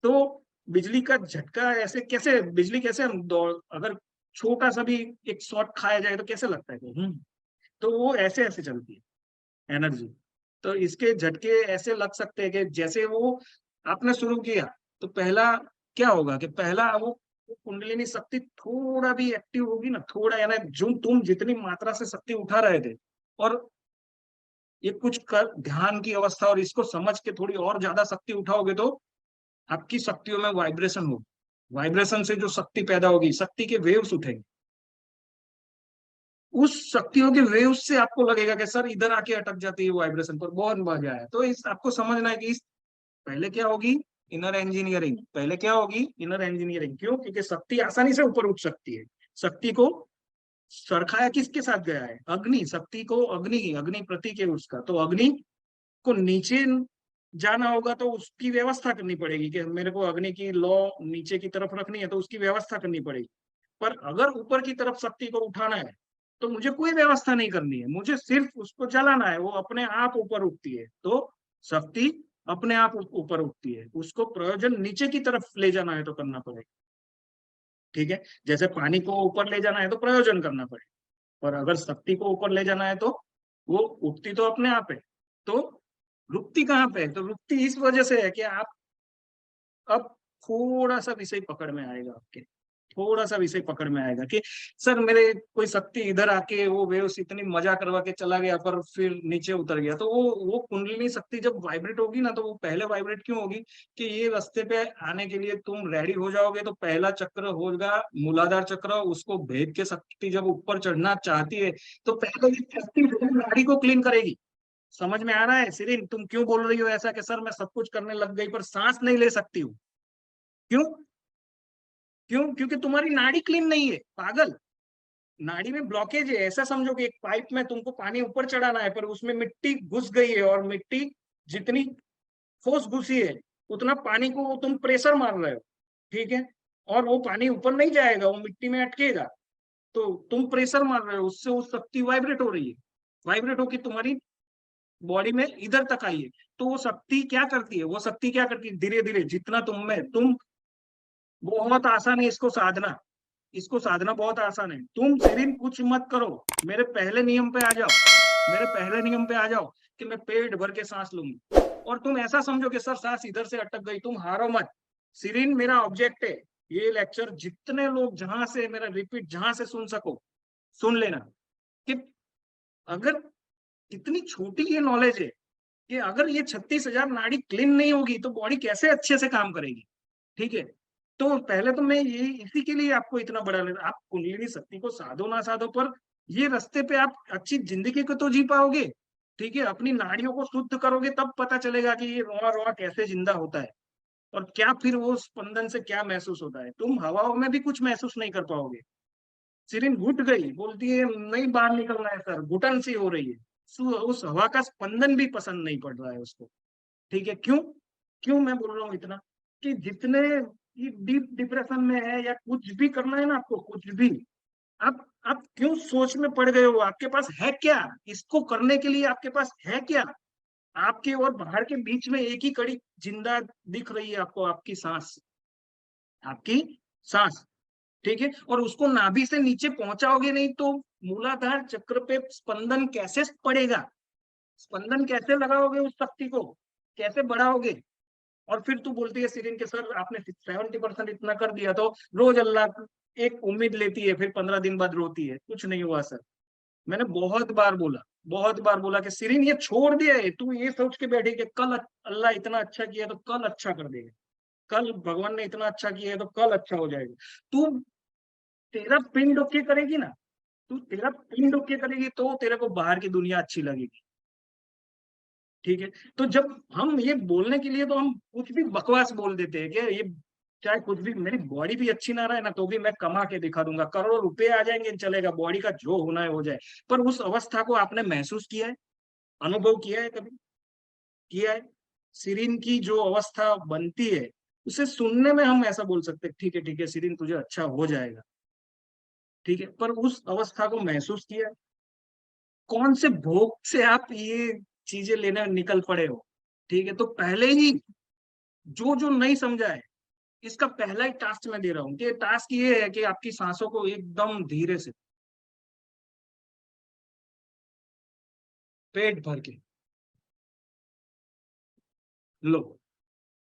तो बिजली का झटका ऐसे कैसे, बिजली कैसे हम दौड़, अगर छोटा सा भी एक शॉट खाया जाए तो कैसे लगता है तो वो ऐसे ऐसे चलती है एनर्जी। तो इसके झटके ऐसे लग सकते हैं कि जैसे वो आपने शुरू किया, तो पहला क्या होगा कि पहला वो कुंडलिनी शक्ति थोड़ा भी एक्टिव होगी ना, थोड़ा, यानी जो तुम जितनी मात्रा से शक्ति उठा रहे थे, और ये कुछ कर ध्यान की अवस्था और इसको समझ के थोड़ी और ज्यादा शक्ति उठाओगे, तो आपकी शक्तियों में वाइब्रेशन होगी। वाइब्रेशन से जो शक्ति पैदा होगी, शक्ति के वेव्स उठेंगे, उस शक्तियों के वेव्स से आपको लगेगा कि सर इधर आके अटक जाती है वाइब्रेशन पर, बहुत मजा आया। तो इस आपको समझना है कि इस पहले क्या होगी, इनर इंजीनियरिंग। पहले क्या होगी, इनर इंजीनियरिंग। क्यों? क्योंकि शक्ति आसानी से ऊपर उठ सकती है। शक्ति को सरखाया किसके साथ गया है, अग्नि। शक्ति को अग्नि, अग्नि प्रतीक है उसका, तो अग्नि को नीचे जाना होगा तो उसकी व्यवस्था करनी पड़ेगी कि मेरे को अग्नि की लौ नीचे की तरफ रखनी है, तो उसकी व्यवस्था करनी पड़ेगी। पर अगर ऊपर की तरफ शक्ति को उठाना है, तो मुझे कोई व्यवस्था नहीं करनी है, मुझे सिर्फ उसको चलाना है, वो अपने आप ऊपर उठती है। तो शक्ति अपने आप ऊपर उठती है, उसको प्रयोजन नीचे की तरफ ले जाना है तो करना पड़ेगा। ठीक है, जैसे पानी को ऊपर ले जाना है तो प्रयोजन करना पड़ेगा, पर अगर शक्ति को ऊपर ले जाना है तो वो उठती तो अपने आप है। तो रुकती कहाँ पे है, तो रुकती इस वजह से है कि आप अब थोड़ा सा विषय पकड़ में आएगा आपके, थोड़ा सा विषय पकड़ में आएगा कि सर मेरे कोई शक्ति इधर आके वो वेव्स इतनी मजा करवा के चला गया पर फिर नीचे उतर गया। तो वो कुंडलिनी शक्ति जब वाइब्रेट होगी ना, तो वो पहले वाइब्रेट क्यों होगी कि ये रास्ते पे आने के लिए तुम रेडी हो जाओगे, तो पहला चक्र होगा मूलाधार चक्र। उसको भेद के शक्ति जब ऊपर चढ़ना चाहती है, तो पहले ये शक्ति नाड़ी को क्लीन करेगी। समझ में आ रहा है सिरिन? तुम क्यों बोल रही हो ऐसा कि सर मैं सब कुछ करने लग गई पर सांस नहीं ले सकती हूँ? क्यों? क्यों? क्योंकि तुम्हारी नाड़ी क्लीन नहीं है, पागल। नाड़ी में ब्लॉकेज है। ऐसा समझो कि एक पाइप में तुमको पानी ऊपर चढ़ाना है, पर उसमें मिट्टी घुस गई है, और मिट्टी जितनी फोर्स घुसी है उतना पानी को तुम प्रेशर मार रहे हो। ठीक है, और वो पानी ऊपर नहीं जाएगा, वो मिट्टी में अटकेगा। तो तुम प्रेशर मार रहे हो, उससे वो शक्ति वाइब्रेट हो रही है। वाइब्रेट होकर तुम्हारी बॉडी में इधर तक आई है। तो वो शक्ति क्या करती है, वो शक्ति क्या करती है, धीरे धीरे जितना तुम बहुत आसान है इसको साधना। इसको साधना बहुत आसान है। तुम सिर्फ कुछ मत करो, मेरे पहले नियम पे आ जाओ, मेरे पहले नियम पे आ जाओ कि मैं पेट भर के सांस लूंगी। और तुम ऐसा समझो कि सर सांस इधर से अटक गई, तुम हारो मत। सिरिन मेरा ऑब्जेक्ट है, ये लेक्चर जितने लोग जहां से मेरा रिपीट जहां से सुन सको सुन लेना, कि अगर इतनी छोटी ये नॉलेज है कि अगर ये 36,000 नाड़ी क्लीन नहीं होगी तो बॉडी कैसे अच्छे से काम करेगी। ठीक है, तो पहले तो मैं ये इसी के लिए आपको इतना बड़ा आप कुंडलिनी शक्ति को साधो ना साधो, पर ये रास्ते पे आप अच्छी जिंदगी को तो जी पाओगे। ठीक है, अपनी नाड़ियों को शुद्ध करोगे तब पता चलेगा कि ये रोआ रोआ कैसे जिंदा होता है, और क्या फिर वो स्पंदन से क्या महसूस होता है। तुम हवाओं में भी कुछ महसूस नहीं कर पाओगे। सिरिन घुट गई, बोलती है नहीं बाहर निकलना है सर, घुटन सी हो रही है, उस हवा का स्पंदन भी पसंद नहीं पड़ रहा है उसको। ठीक है, क्यों क्यों मैं बोल रहा हूँ इतना, कि जितने ये डीप डिप्रेशन में है या कुछ भी करना है ना आपको, कुछ भी, आप क्यों सोच में पड़ गए हो, आपके पास है क्या, इसको करने के लिए आपके पास है क्या। आपके और बाहर के बीच में एक ही कड़ी जिंदा दिख रही है आपको, आपकी सांस, आपकी सांस। ठीक है, और उसको नाभि से नीचे पहुंचाओगे नहीं तो मूलाधार चक्र पे स्पंदन कैसे पड़ेगा, स्पंदन कैसे लगाओगे, उस शक्ति को कैसे बढ़ाओगे। और फिर तू बोलती है सीरीन के सर आपने 70% इतना कर दिया, तो रोज अल्लाह एक उम्मीद लेती है, फिर 15 दिन बाद रोती है, कुछ नहीं हुआ सर। मैंने बहुत बार बोला, बहुत बार बोला कि सीरीन ये छोड़ दिया, तू ये सोच के बैठी कि कल अल्लाह इतना अच्छा किया तो कल अच्छा कर देगा, कल भगवान ने इतना अच्छा किया है तो कल अच्छा हो जाएगा। तू तेरा पिंड ओके करेगी ना, तू तेरा पिंड ओके करेगी तो तेरे को बाहर की दुनिया अच्छी लगेगी। ठीक है, तो जब हम ये बोलने के लिए तो हम कुछ भी बकवास बोल देते हैं कि ये चाहे कुछ भी, मेरी बॉडी भी अच्छी ना रहे ना तो भी मैं कमा के दिखा दूंगा, करोड़ों रुपए आ जाएंगे चलेगा, बॉडी का जो होना है हो जाए। पर उस अवस्था को आपने महसूस किया है, अनुभव किया है कभी, किया है। सीरीन की जो अवस्था बनती है उसे सुनने में हम ऐसा बोल सकते हैं ठीक है सीरीन तुझे अच्छा हो जाएगा। ठीक है, पर उस अवस्था को महसूस किया है? कौन से भोग से आप ये चीजें लेने निकल पड़े हो। ठीक है, तो पहले ही जो जो नहीं समझा है, इसका पहला ही टास्क मैं दे रहा हूँ कि टास्क ये है कि आपकी सांसों को एकदम धीरे से, पेट भर के लो,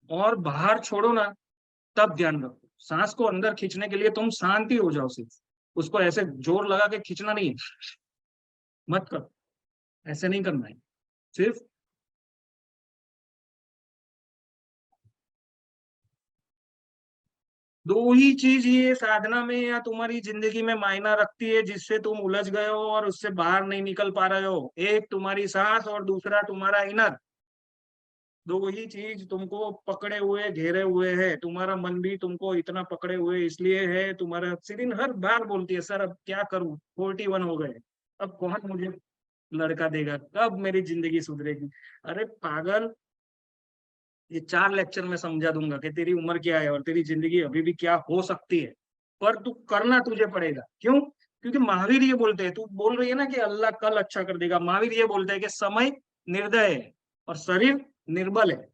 और बाहर छोड़ो ना, तब ध्यान रखो सांस को अंदर खींचने के लिए तुम शांति हो जाओ, सिर्फ उसको ऐसे जोर लगा के खींचना नहीं है, मत करो, ऐसे नहीं करना है। सिर्फ दो ही चीज ये साधना में या तुम्हारी जिंदगी में मायना रखती है, जिससे तुम उलझ गए हो और उससे बाहर नहीं निकल पा रहे हो, एक तुम्हारी सांस और दूसरा तुम्हारा इनर। दो ही चीज तुमको पकड़े हुए घेरे हुए है, तुम्हारा मन भी तुमको इतना पकड़े हुए इसलिए है। तुम्हारा सिरिन हर बार बोलती है सर अब क्या करूं, 41 हो गए, अब कौन मुझे लड़का देगा, कब मेरी जिंदगी सुधरेगी। अरे पागल, ये 4 लेक्चर में समझा दूंगा कि तेरी उम्र क्या है और तेरी जिंदगी अभी भी क्या हो सकती है, पर तू करना तुझे पड़ेगा। क्यों? क्योंकि महावीर ये बोलते हैं, तू बोल रही है ना कि अल्लाह कल अच्छा कर देगा, महावीर ये बोलते हैं कि समय निर्दय है और शरीर निर्बल है,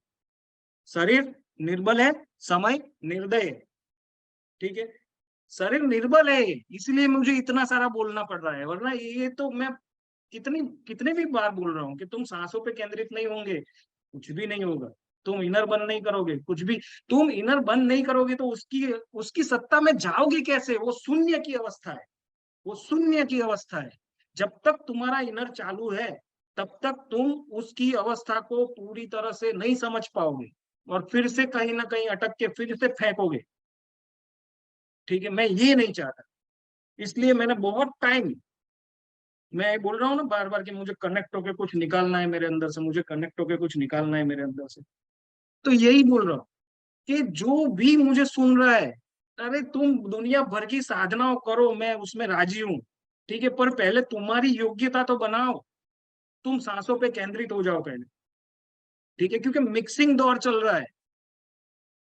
शरीर निर्बल है, समय निर्दय है। ठीक है, शरीर निर्बल है, इसलिए मुझे इतना सारा बोलना पड़ रहा है, वरना ये तो मैं कितनी कितने भी बार बोल रहा हूँ कि तुम सांसों पे केंद्रित नहीं होंगे, कुछ भी नहीं होगा। तुम इनर बंद नहीं करोगे, कुछ भी तुम इनर बंद नहीं करोगे तो उसकी उसकी सत्ता में जाओगे कैसे, वो शून्य की अवस्था है, वो शून्य की अवस्था है। जब तक तुम्हारा इनर चालू है तब तक तुम उसकी अवस्था को पूरी तरह से नहीं समझ पाओगे, और फिर से कहीं ना कहीं अटक के फिर से फेंकोगे। ठीक है, मैं ये नहीं चाहता, इसलिए मैंने बहुत टाइम, मैं बोल रहा हूँ ना बार बार कि मुझे कनेक्ट होके कुछ निकालना है मेरे अंदर से, मुझे कनेक्ट होके कुछ निकालना है मेरे अंदर से, तो यही बोल रहा हूँ कि जो भी मुझे सुन रहा है, अरे तुम दुनिया भर की साधनाओं करो, मैं उसमें राजी हूँ। ठीक है, पर पहले तुम्हारी योग्यता तो बनाओ, तुम सांसों पे केंद्रित हो जाओ पहले। ठीक है, क्योंकि मिक्सिंग दौर चल रहा है।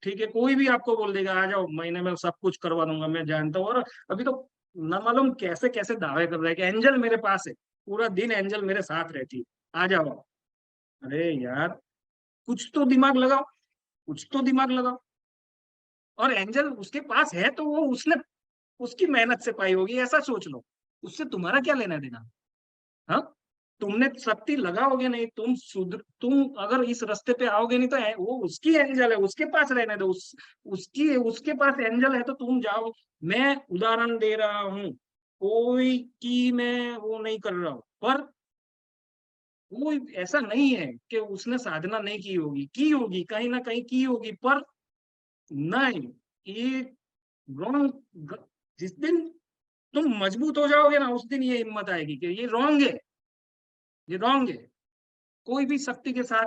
ठीक है, कोई भी आपको बोल देगा आ जाओ महीने में सब कुछ करवा दूंगा, मैं जानता हूँ, और अभी तो न मालूम कैसे कैसे दावे कर रहे हैं कि एंजल मेरे पास है, पूरा दिन एंजल मेरे साथ रहती है, आ जाओ। अरे यार, कुछ तो दिमाग लगाओ, कुछ तो दिमाग लगाओ। और एंजल उसके पास है तो वो उसने उसकी मेहनत से पाई होगी, ऐसा सोच लो, उससे तुम्हारा क्या लेना देना। हाँ, तुमने शक्ति लगाओगे नहीं, तुम अगर इस रास्ते पे आओगे नहीं तो वो उसकी एंजल है, उसके पास रहने दो, उसकी उसके पास एंजल है तो तुम जाओ। मैं उदाहरण दे रहा हूँ, कोई की मैं वो नहीं कर रहा हूँ, पर वो ऐसा नहीं है कि उसने साधना नहीं की होगी, की होगी कहीं ना कहीं की होगी, पर नहीं, ये रॉन्ग, जिस दिन तुम मजबूत हो जाओगे ना, उस दिन ये हिम्मत आएगी कि ये रॉन्ग है, ये रॉन्ग है। कोई भी शक्ति के साथ,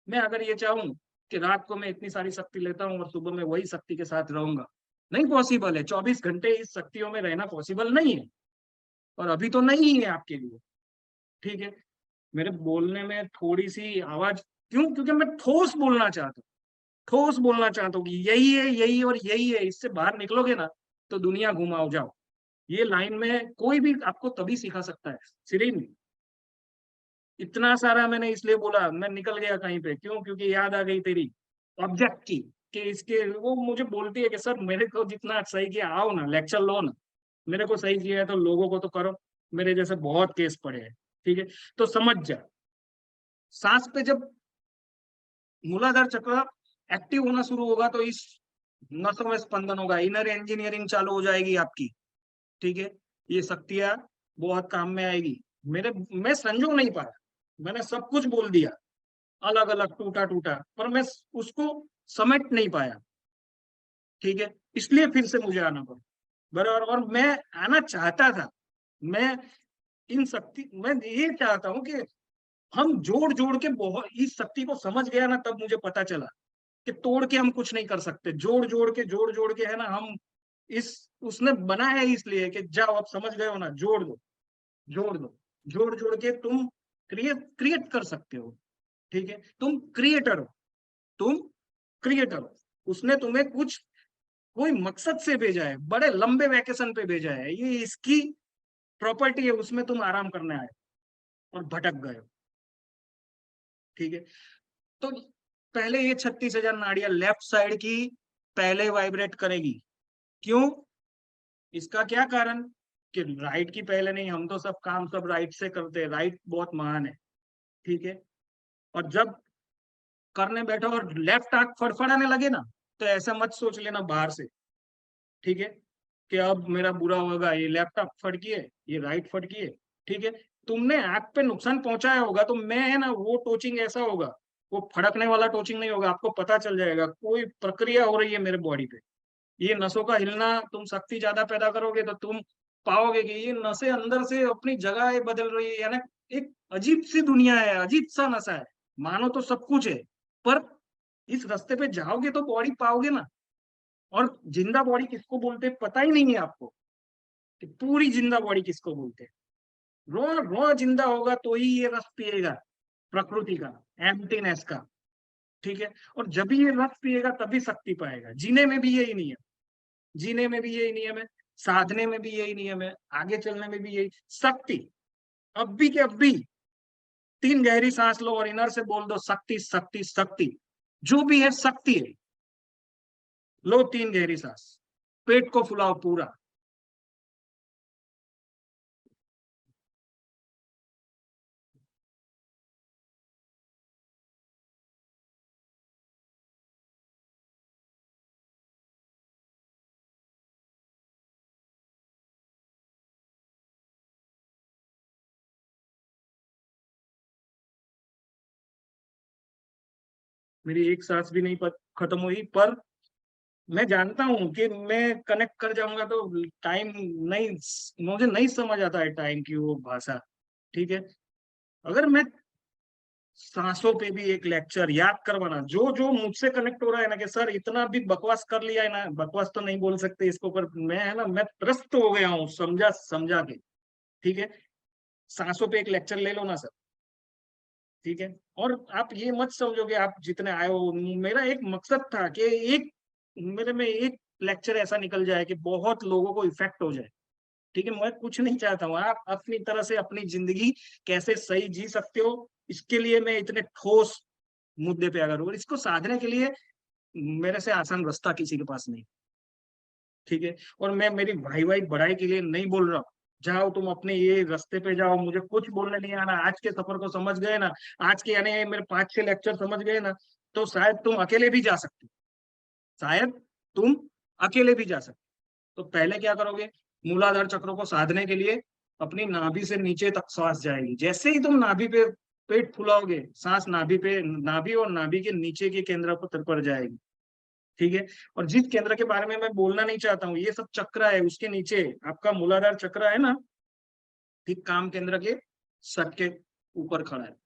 मैं अगर ये चाहूं कि रात को मैं इतनी सारी शक्ति लेता हूँ और सुबह में वही शक्ति के साथ रहूंगा, नहीं पॉसिबल है। 24 घंटे इस शक्तियों में रहना पॉसिबल नहीं है, और अभी तो नहीं है आपके लिए। ठीक है, मेरे बोलने में थोड़ी सी आवाज, क्यों? क्योंकि मैं ठोस बोलना चाहता हूँ, ठोस बोलना चाहता हूँ कि यही है, यही और यही है। इससे बाहर निकलोगे ना तो दुनिया घुमाओ जाओ। ये लाइन में कोई भी आपको तभी सिखा सकता है, सिर्फ नहीं। इतना सारा मैंने इसलिए बोला, मैं निकल गया कहीं पे, क्यों? क्योंकि याद आ गई तेरी ऑब्जेक्ट की, कि इसके वो मुझे बोलती है कि सर मेरे को जितना सही किया, आओ ना लेक्चर लो ना, मेरे को सही किया है तो लोगों को तो करो। मेरे जैसे बहुत केस पड़े हैं। ठीक है, तो समझ जा, सांस पे जब मूलाधार चक्र एक्टिव होना शुरू होगा तो इस नसों में स्पंदन होगा, इनर इंजीनियरिंग चालू हो जाएगी आपकी। ठीक है, ये शक्तियां बहुत काम में आएगी। मेरे मैं संजो नहीं पाया, मैंने सब कुछ बोल दिया, अलग अलग टूटा टूटा, पर मैं उसको समेट नहीं पाया। ठीक है, इसलिए फिर से मुझे आना पड़ा। बराबर, और मैं आना चाहता था। मैं इन शक्ति, मैं ये चाहता हूँ कि हम जोड़ जोड़ के बहुत इस शक्ति को समझ गया ना, तब मुझे पता चला कि तोड़ के हम कुछ नहीं कर सकते, जोड़ जोड़ के है ना हम इस, उसने बनाया है इसलिए कि जाओ अब समझ गए हो ना, जोड़ दो, जोड़ दो, जोड़ जोड़ के तुम क्रिएट क्रिएट कर सकते हो। ठीक है, तुम क्रिएटर हो, तुम क्रिएटर हो। उसने तुम्हें कुछ कोई मकसद से भेजा है, बड़े लंबे वैकेशन पे भेजा है, ये इसकी प्रॉपर्टी है, उसमें तुम आराम करने आए और भटक गए हो। ठीक है, तो पहले ये 36,000 नाड़ियां लेफ्ट साइड की पहले वाइब्रेट करेगी। क्यों? इसका क्या कारण? कि राइट की पहले नहीं, हम तो सब काम सब राइट से करते हैं, राइट बहुत महान है। ठीक है, और जब करने बैठो और लेफ्ट आंख फड़फड़ाने लगे ना, तो ऐसा मत सोच लेना बाहर से। ठीक है, कि अब मेरा बुरा होगा, ये लेफ्ट आंख फड़की है, ये राइट फड़की है। ठीक है, तुमने आंख पे नुकसान पहुंचाया होगा, तो मैं है ना, वो टोचिंग ऐसा होगा, वो फड़कने वाला टोचिंग नहीं होगा, आपको पता चल जाएगा कोई प्रक्रिया हो रही है मेरे बॉडी पे। ये नसों का हिलना, तुम शक्ति ज्यादा पैदा करोगे तो तुम पाओगे कि ये नसें अंदर से अपनी जगह बदल रही है, यानी एक अजीब सी दुनिया है, अजीब सा नशा है। मानो तो सब कुछ है, पर इस रास्ते पे जाओगे तो बॉडी पाओगे ना। और जिंदा बॉडी किसको बोलते हैं पता ही नहीं है आपको, कि पूरी जिंदा बॉडी किसको बोलते हैं। रो रो जिंदा होगा तो ही ये रस पिएगा, प्रकृति का, एम्प्टीनेस का। ठीक है, और जब भी ये रस पिएगा तभी शक्ति पाएगा। जीने में भी यही नियम, जीने में भी यही नियम है, साधने में भी यही नियम है, आगे चलने में भी यही शक्ति। अब भी के अब भी 3 गहरी सांस लो और इनर से बोल दो शक्ति शक्ति शक्ति, जो भी है शक्ति है। लो 3 गहरी सांस, पेट को फुलाओ पूरा। मेरी एक सांस भी नहीं खत्म हुई, पर मैं जानता हूँ कि मैं कनेक्ट कर जाऊंगा तो टाइम नहीं, मुझे नहीं समझ आता है टाइम की वो भाषा। ठीक है, अगर मैं सांसों पे भी एक लेक्चर याद करवाना, जो जो मुझसे कनेक्ट हो रहा है ना, कि सर इतना भी बकवास कर लिया है ना, बकवास तो नहीं बोल सकते इसको, पर मैं है ना, मैं त्रस्त हो गया हूँ समझा समझा के। ठीक है, सांसों पे एक लेक्चर ले लो ना सर। ठीक है, और आप ये मत समझोगे आप जितने आए हो, मेरा एक मकसद था कि एक मेरे में एक लेक्चर ऐसा निकल जाए कि बहुत लोगों को इफेक्ट हो जाए। ठीक है, मैं कुछ नहीं चाहता हूँ, आप अपनी तरह से अपनी जिंदगी कैसे सही जी सकते हो, इसके लिए मैं इतने ठोस मुद्दे पे अगर, और इसको साधने के लिए मेरे से आसान रास्ता किसी के पास नहीं। ठीक है, और मैं मेरी भाई भाई बढ़ाई के लिए नहीं बोल रहा हूँ, जाओ तुम अपने ये रास्ते पे जाओ, मुझे कुछ बोलने नहीं आना। आज के सफर को समझ गए ना, आज के यानी मेरे 5-6 लेक्चर समझ गए ना, तो शायद तुम अकेले भी जा सकते हो, शायद तुम अकेले भी जा सकते हो। तो पहले क्या करोगे? मूलाधार चक्रों को साधने के लिए अपनी नाभि से नीचे तक सांस जाएगी। जैसे ही तुम नाभि पे पेट फुलाओगे, सांस नाभि पे, नाभि और नाभि के नीचे के केंद्र पर जाएगी। ठीक है। और जिस केंद्र के बारे में मैं बोलना नहीं चाहता हूँ, ये सब चक्र है, उसके नीचे आपका मूलाधार चक्र है ना, ठीक काम केंद्र के सट के ऊपर खड़ा है।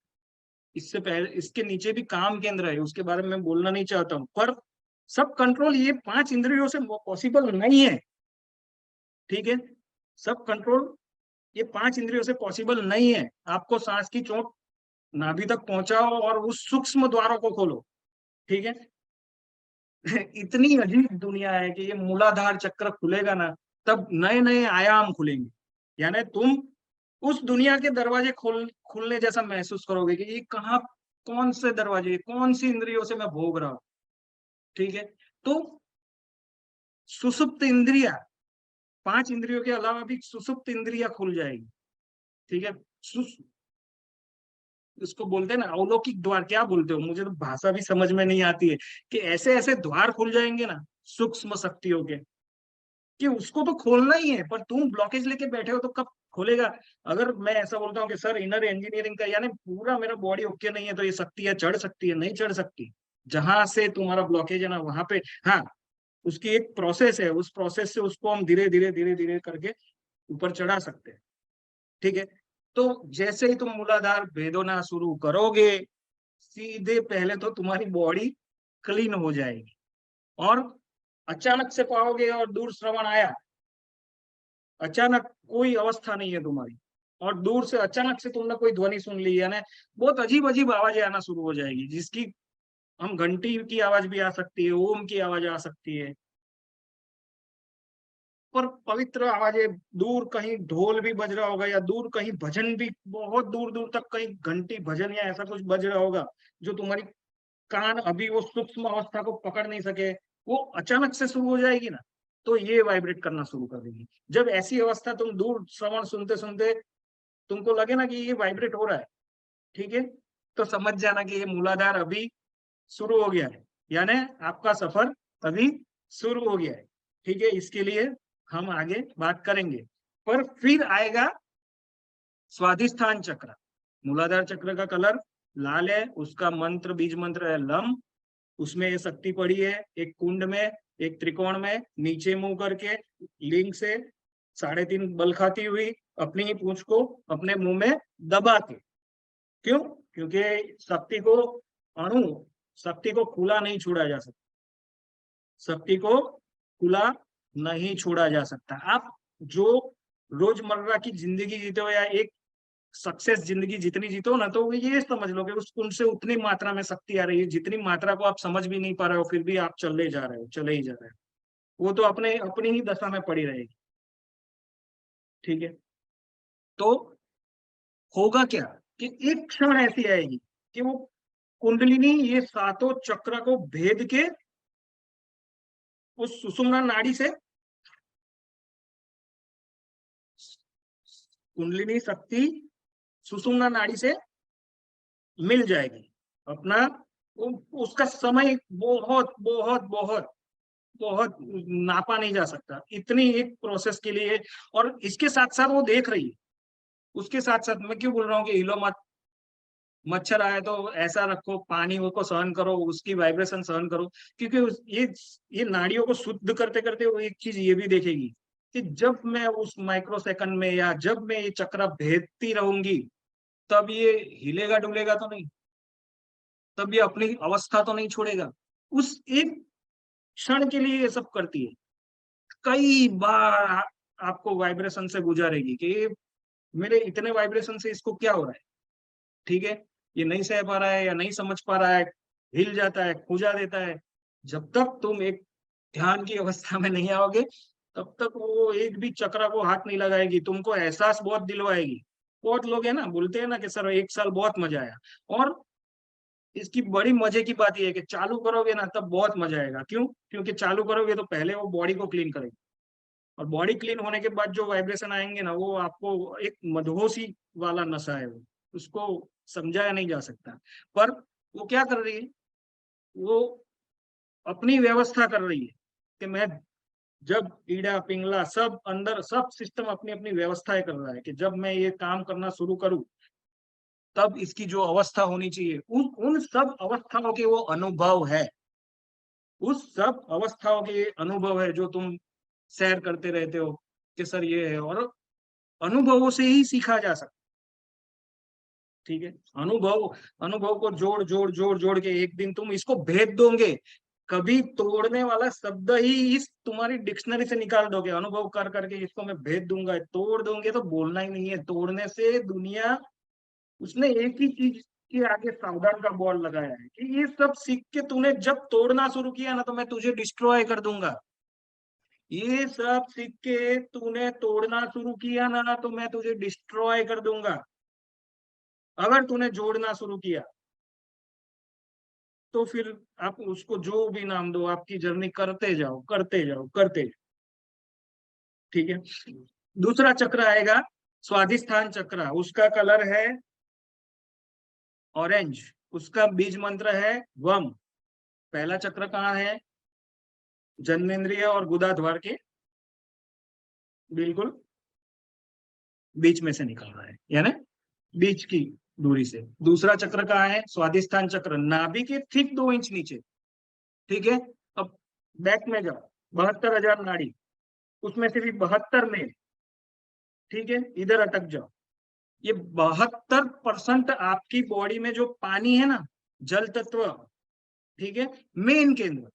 इससे पहले इसके नीचे भी काम केंद्र है, उसके बारे में मैं बोलना नहीं चाहता हूँ, पर सब कंट्रोल ये 5 इंद्रियों से पॉसिबल नहीं है। ठीक है, सब कंट्रोल ये 5 इंद्रियों से पॉसिबल नहीं है। आपको सांस की चोट नाभि तक पहुंचाओ और उस सूक्ष्म द्वारों को खोलो। ठीक है। इतनी अजीब दुनिया है कि ये मूलाधार चक्र खुलेगा ना, तब नए नए आयाम खुलेंगे। यानी तुम उस दुनिया के दरवाजे खुलने जैसा महसूस करोगे कि ये कहाँ, कौन से दरवाजे, कौन सी इंद्रियों से मैं भोग रहा हूँ। ठीक है। तो सुसुप्त इंद्रिया, 5 इंद्रियों के अलावा भी सुसुप्त इंद्रिया खुल जाएगी। ठीक है। इसको बोलते हैं ना अवलौकिक द्वार, क्या बोलते हो, मुझे तो भाषा भी समझ में नहीं आती है, कि ऐसे ऐसे द्वार खुल जाएंगे ना सूक्ष्म शक्तियों के, कि उसको तो खोलना ही है, पर तुम ब्लॉकेज लेके बैठे हो तो कब खोलेगा। अगर मैं ऐसा बोलता हूँ कि सर इनर इंजीनियरिंग का, यानी पूरा मेरा बॉडी ओके नहीं है, तो ये शक्तियां चढ़ सकती है, नहीं चढ़ सकती। जहां से तुम्हारा ब्लॉकेज है ना वहां पे, हाँ, उसकी एक प्रोसेस है, उस प्रोसेस से उसको हम धीरे धीरे धीरे धीरे करके ऊपर चढ़ा सकते हैं। ठीक है। तो जैसे ही तुम मूलाधार भेदना शुरू करोगे, सीधे पहले तो तुम्हारी बॉडी क्लीन हो जाएगी, और अचानक से पाओगे और दूर श्रवण आया, अचानक कोई अवस्था नहीं है तुम्हारी, और दूर से अचानक से तुमने कोई ध्वनि सुन ली, यानी बहुत अजीब अजीब आवाजें आना शुरू हो जाएगी, जिसकी हम घंटी की आवाज भी आ सकती है, ओम की आवाज आ सकती है, पर पवित्र आवाजें, दूर कहीं ढोल भी बज रहा होगा, या दूर कहीं भजन भी, बहुत दूर दूर तक कहीं घंटी भजन या ऐसा कुछ बज रहा होगा, जो तुम्हारी कान अभी वो सूक्ष्म अवस्था को पकड़ नहीं सके, वो अचानक से शुरू हो जाएगी ना, तो ये वाइब्रेट करना शुरू कर देगी। जब ऐसी अवस्था, तुम दूर श्रवण सुनते सुनते तुमको लगे ना कि ये वाइब्रेट हो रहा है, ठीक है, तो समझ जाना कि ये मूलाधार अभी शुरू हो गया है, यानी आपका सफर अभी शुरू हो गया है। ठीक है, इसके लिए हम आगे बात करेंगे। पर फिर आएगा स्वाधिष्ठान चक्र। मूलाधार चक्र का कलर लाल है, उसका मंत्र, बीज मंत्र है लम। उसमें ये शक्ति पड़ी है एक कुंड में, एक त्रिकोण में, नीचे मुंह करके, लिंग से 3.5 बल खाती हुई, अपनी ही पूंछ को अपने मुंह में दबा के। क्यों? क्योंकि शक्ति को, अणु शक्ति को खुला नहीं छोड़ा जा सकता, शक्ति को खुला नहीं छोड़ा जा सकता। आप जो रोजमर्रा की जिंदगी जीते हो, या एक सक्सेस जिंदगी जितनी जीतो ना, तो ये समझ लो कि उस उनसे उतनी मात्रा में शक्ति आ रही है, जितनी मात्रा को आप समझ भी नहीं पा रहे हो, फिर भी आप चले जा रहे हो, चले ही जा रहे हो। वो तो अपने अपनी ही दशा में पड़ी रहेगी। ठीक है। तो होगा क्या, कि एक क्षण ऐसी आएगी कि वो कुंडलिनी ये सातों चक्र को भेद के उस सुषुम्ना नाड़ी से, कुंडलिनी शक्ति सुषुम्ना नाड़ी से मिल जाएगी। अपना उसका समय बहुत बहुत बहुत बहुत नापा नहीं जा सकता, इतनी एक प्रोसेस के लिए। और इसके साथ साथ वो देख रही है, उसके साथ साथ मैं क्यों बोल रहा हूँ कि हिलो मत, मच्छर आए तो ऐसा रखो, पानी को सहन करो, उसकी वाइब्रेशन सहन करो, क्योंकि ये नाड़ियों को शुद्ध करते करते वो एक चीज ये भी देखेगी कि जब मैं उस माइक्रो सेकंड में, या जब मैं ये चक्र भेदती रहूंगी, तब ये हिलेगा डुलेगा तो नहीं, तब ये अपनी अवस्था तो नहीं छोड़ेगा। उस एक क्षण के लिए ये सब करती है। कई बार आपको वाइब्रेशन से गुजारेगी कि मेरे इतने वाइब्रेशन से इसको क्या हो रहा है। ठीक है, ये नहीं सह पा रहा है, या नहीं समझ पा रहा है, हिल जाता है, खुजा देता है। जब तक तुम एक ध्यान की अवस्था में नहीं आओगे, तब तक वो एक भी चक्र को हाथ नहीं लगाएगी, तुमको एहसास बहुत दिलवाएगी। बहुत लोग है ना, बोलते हैं ना कि सर 1 साल बहुत मजा आया, और इसकी बड़ी मजे की बात यह है कि चालू करोगे ना तब बहुत मजा आएगा। क्यों? क्योंकि चालू करोगे तो पहले वो बॉडी को क्लीन करेगी, और बॉडी क्लीन होने के बाद जो वाइब्रेशन आएंगे ना, वो आपको एक मदहोशी वाला नशा है, वो उसको समझाया नहीं जा सकता। पर वो क्या कर रही है, वो अपनी व्यवस्था कर रही है कि मैं, जब ईड़ा पिंगला सब अंदर, सब सिस्टम अपनी अपनी व्यवस्थाएं कर रहा है कि जब मैं ये काम करना शुरू करूं, तब इसकी जो अवस्था होनी चाहिए, उन उन सब अवस्थाओं के वो अनुभव है, उस सब अवस्थाओं के अनुभव है जो तुम शेयर करते रहते हो कि सर ये है, और अनुभवों से ही सीखा जा सकता। ठीक है, अनुभव अनुभव को जोड़ जोड़ जोड़ जोड़ के एक दिन तुम इसको भेद दोगे। कभी तोड़ने वाला शब्द ही इस तुम्हारी डिक्शनरी से निकाल दोगे, अनुभव कर करके इसको मैं भेद दूंगा, तोड़ दोगे तो बोलना ही नहीं है। तोड़ने से दुनिया, उसने एक ही चीज के आगे सावधान का बोर्ड लगाया है कि ये सब सीख के तूने जब तोड़ना शुरू किया ना तो मैं तुझे डिस्ट्रॉय कर दूंगा। ये सब सीख के तूने तोड़ना शुरू किया ना तो मैं तुझे डिस्ट्रॉय कर दूंगा। अगर तूने जोड़ना शुरू किया तो फिर आप उसको जो भी नाम दो, आपकी जर्नी करते जाओ करते जाओ करते जाओ। ठीक है, दूसरा चक्र आएगा स्वाधिष्ठान चक्र, उसका कलर है ऑरेंज, उसका बीज मंत्र है वम। पहला चक्र कहाँ है? जन्मेंद्रिय और गुदाद्वार के बिल्कुल बीच में से निकल रहा है, यानी बीच की दूरी से। दूसरा चक्र कहाँ है? स्वाधिष्ठान चक्र, नाभि के ठीक 2 इंच नीचे। ठीक है, अब बैक में जाओ, 72,000 नाड़ी, उसमें से भी 72 में, ठीक है, इधर अटक जाओ। ये 72% आपकी बॉडी में जो पानी है ना, जल तत्व, ठीक है, मेन केंद्र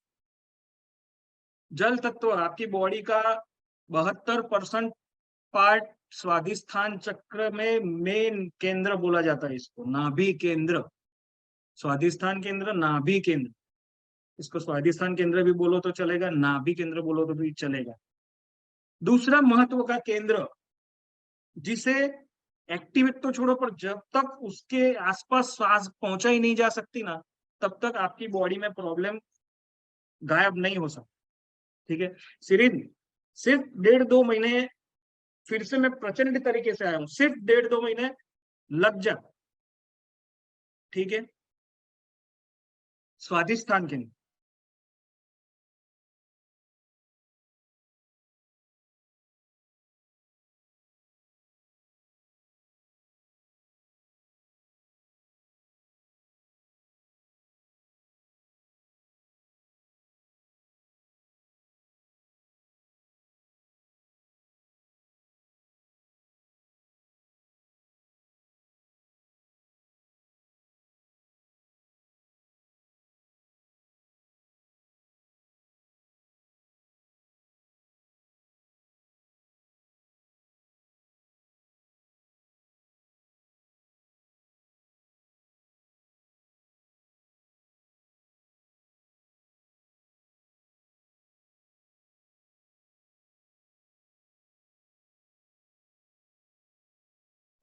जल तत्व आपकी बॉडी का 72% पार्ट स्वाधिष्ठान चक्र में मेन केंद्र बोला जाता है इसको, नाभि केंद्र। स्वाधिष्ठान केंद्र, नाभि केंद्र, इसको स्वाधिष्ठान केंद्र भी बोलो तो चलेगा, नाभि केंद्र बोलो तो भी चलेगा। दूसरा महत्व का केंद्र, जिसे एक्टिवेट तो छोड़ो, पर जब तक उसके आसपास श्वास पहुंचा ही नहीं जा सकती ना, तब तक आपकी बॉडी में प्रॉब्लम गायब नहीं हो सकती। ठीक है, सिर्फ 1.5-2 महीने, फिर से मैं प्रचंड तरीके से आया हूं, सिर्फ 1.5-2 महीने लग जा। ठीक है, स्वाधिष्ठान केंद्र,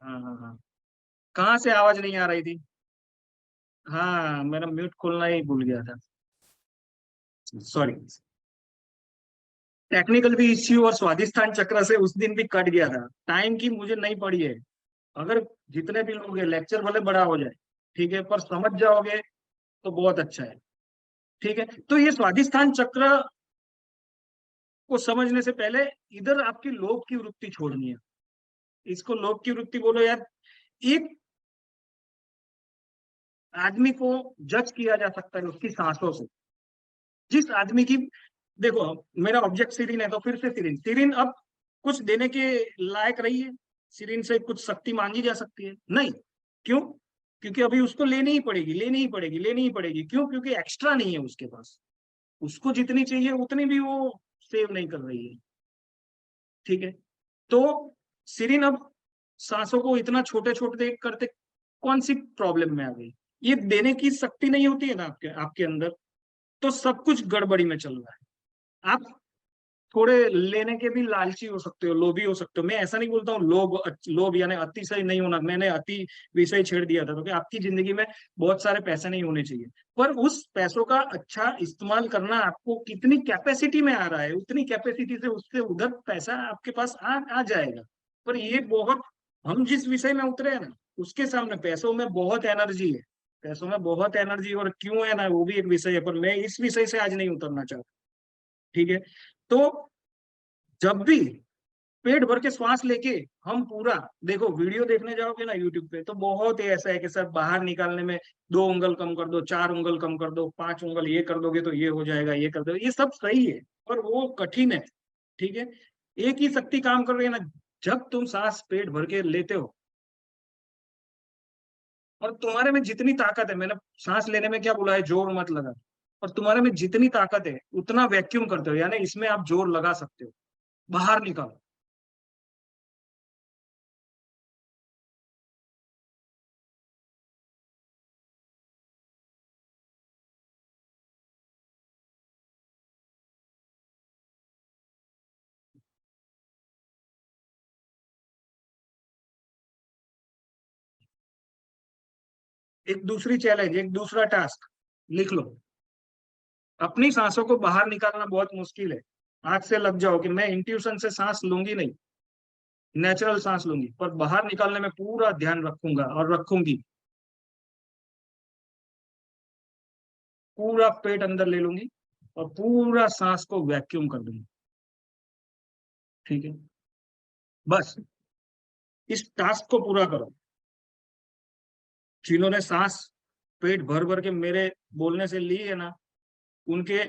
हाँ हाँ हाँ, कहाँ से आवाज नहीं आ रही थी? हाँ, मेरा म्यूट खोलना ही भूल गया था, सॉरी। टेक्निकल भी इश्यू और स्वाधिष्ठान चक्र से उस दिन भी कट गया था, टाइम की मुझे नहीं पड़ी है। अगर जितने भी लोग हैं, लेक्चर भले बड़ा हो जाए, ठीक है, पर समझ जाओगे तो बहुत अच्छा है। ठीक है, तो ये स्वाधिष्ठान चक्र को समझने से पहले इधर आपकी लोभ की वृत्ति छोड़नी है। इसको लोभ की वृत्ति बोलो यार। एक आदमी को जज किया जा सकता है उसकी सांसों से। जिस आदमी की, देखो, मेरा ऑब्जेक्ट सिरिन है तो फिर से सिरिन सिरिन अब कुछ देने के लायक रही है? सिरिन से कुछ शक्ति मांगी जा सकती है? नहीं। क्यों? क्योंकि अभी उसको लेनी ही पड़ेगी, लेनी ही पड़ेगी, लेनी ही पड़ेगी। क्यों? क्योंकि एक्स्ट्रा नहीं है उसके पास, उसको जितनी चाहिए उतनी भी वो सेव नहीं कर रही है। ठीक है, तो सिरिन अब सांसों को इतना छोटे छोटे करते कौन सी प्रॉब्लम में आ गई? ये देने की शक्ति नहीं होती है ना आपके आपके अंदर, तो सब कुछ गड़बड़ी में चल रहा है। आप थोड़े लेने के भी लालची हो सकते हो, लोभी हो सकते हो। मैं ऐसा नहीं बोलता हूँ लोभ यानी अतिशय नहीं होना, मैंने अति विषय छेड़ दिया था, क्योंकि आपकी जिंदगी में बहुत सारे पैसे नहीं होने चाहिए, पर उस पैसों का अच्छा इस्तेमाल करना, आपको कितनी कैपेसिटी में आ रहा है उतनी कैपेसिटी से उससे उधर पैसा आपके पास आ जाएगा। पर ये बहुत, हम जिस विषय में उतरे हैं ना, उसके सामने पैसों में बहुत एनर्जी है, पैसों में बहुत एनर्जी, और क्यों है ना वो भी एक विषय है, पर मैं इस विषय से आज नहीं उतरना चाहता। ठीक है, तो जब भी पेट भर के श्वास लेके हम पूरा, देखो वीडियो देखने जाओगे ना यूट्यूब पे तो बहुत ही ऐसा है कि सर बाहर निकालने में 2 उंगल कम कर दो, 4 उंगल कम कर दो, 5 उंगल ये कर दोगे तो ये हो जाएगा, ये कर दो, ये सब सही है पर वो कठिन है। ठीक है, एक ही शक्ति काम कर रही है ना। जब तुम सांस पेट भर के लेते हो और तुम्हारे में जितनी ताकत है, मैंने सांस लेने में क्या बोला है, जोर मत लगा, और तुम्हारे में जितनी ताकत है उतना वैक्यूम करते हो, यानी इसमें आप जोर लगा सकते हो, बाहर निकालो। एक दूसरी चैलेंज, एक दूसरा टास्क लिख लो। अपनी सांसों को बाहर निकालना बहुत मुश्किल है। आग से लग जाओ कि मैं इंट्यूशन से सांस लूंगी नहीं, नेचुरल सांस लूंगी, पर बाहर निकालने में पूरा ध्यान रखूंगा और रखूंगी। पूरा पेट अंदर ले लूंगी और पूरा सांस को वैक्यूम कर दूंगी। ठीक है, बस इस टास्क को पूरा करो। जिन्होंने सांस पेट भर भर के मेरे बोलने से ली है ना, उनके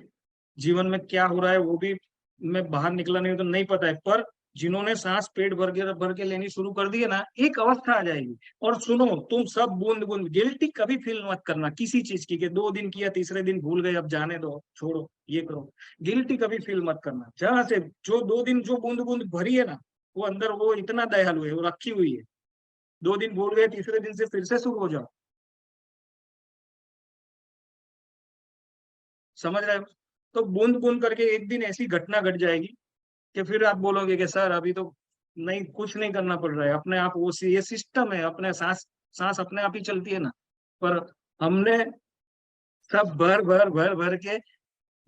जीवन में क्या हो रहा है वो भी, मैं बाहर निकला नहीं हूं तो नहीं पता है, पर जिन्होंने सांस पेट भर के लेनी शुरू कर दी है ना, एक अवस्था आ जाएगी। और सुनो, तुम सब बूंद बूंद गिल्टी कभी फील मत करना किसी चीज की, कि 2 दिन किया तीसरे दिन भूल गए, अब जाने दो, छोड़ो, ये करो। गिल्टी कभी फील मत करना। जहां से जो 2 दिन जो बूंद बूंद भरी है ना, वो अंदर वो इतना दयालु है, वो रखी हुई है। 2 दिन भूल गए, तीसरे दिन से फिर से शुरू हो जाओ। समझ रहे हो? तो बूंद बूंद करके एक दिन ऐसी घटना घट जाएगी कि फिर आप बोलोगे कि सर अभी तो नहीं, कुछ नहीं करना पड़ रहा है, अपने आप वो ये सिस्टम है, अपने सांस सांस अपने आप ही चलती है ना। पर हमने सब भर भर भर भर के,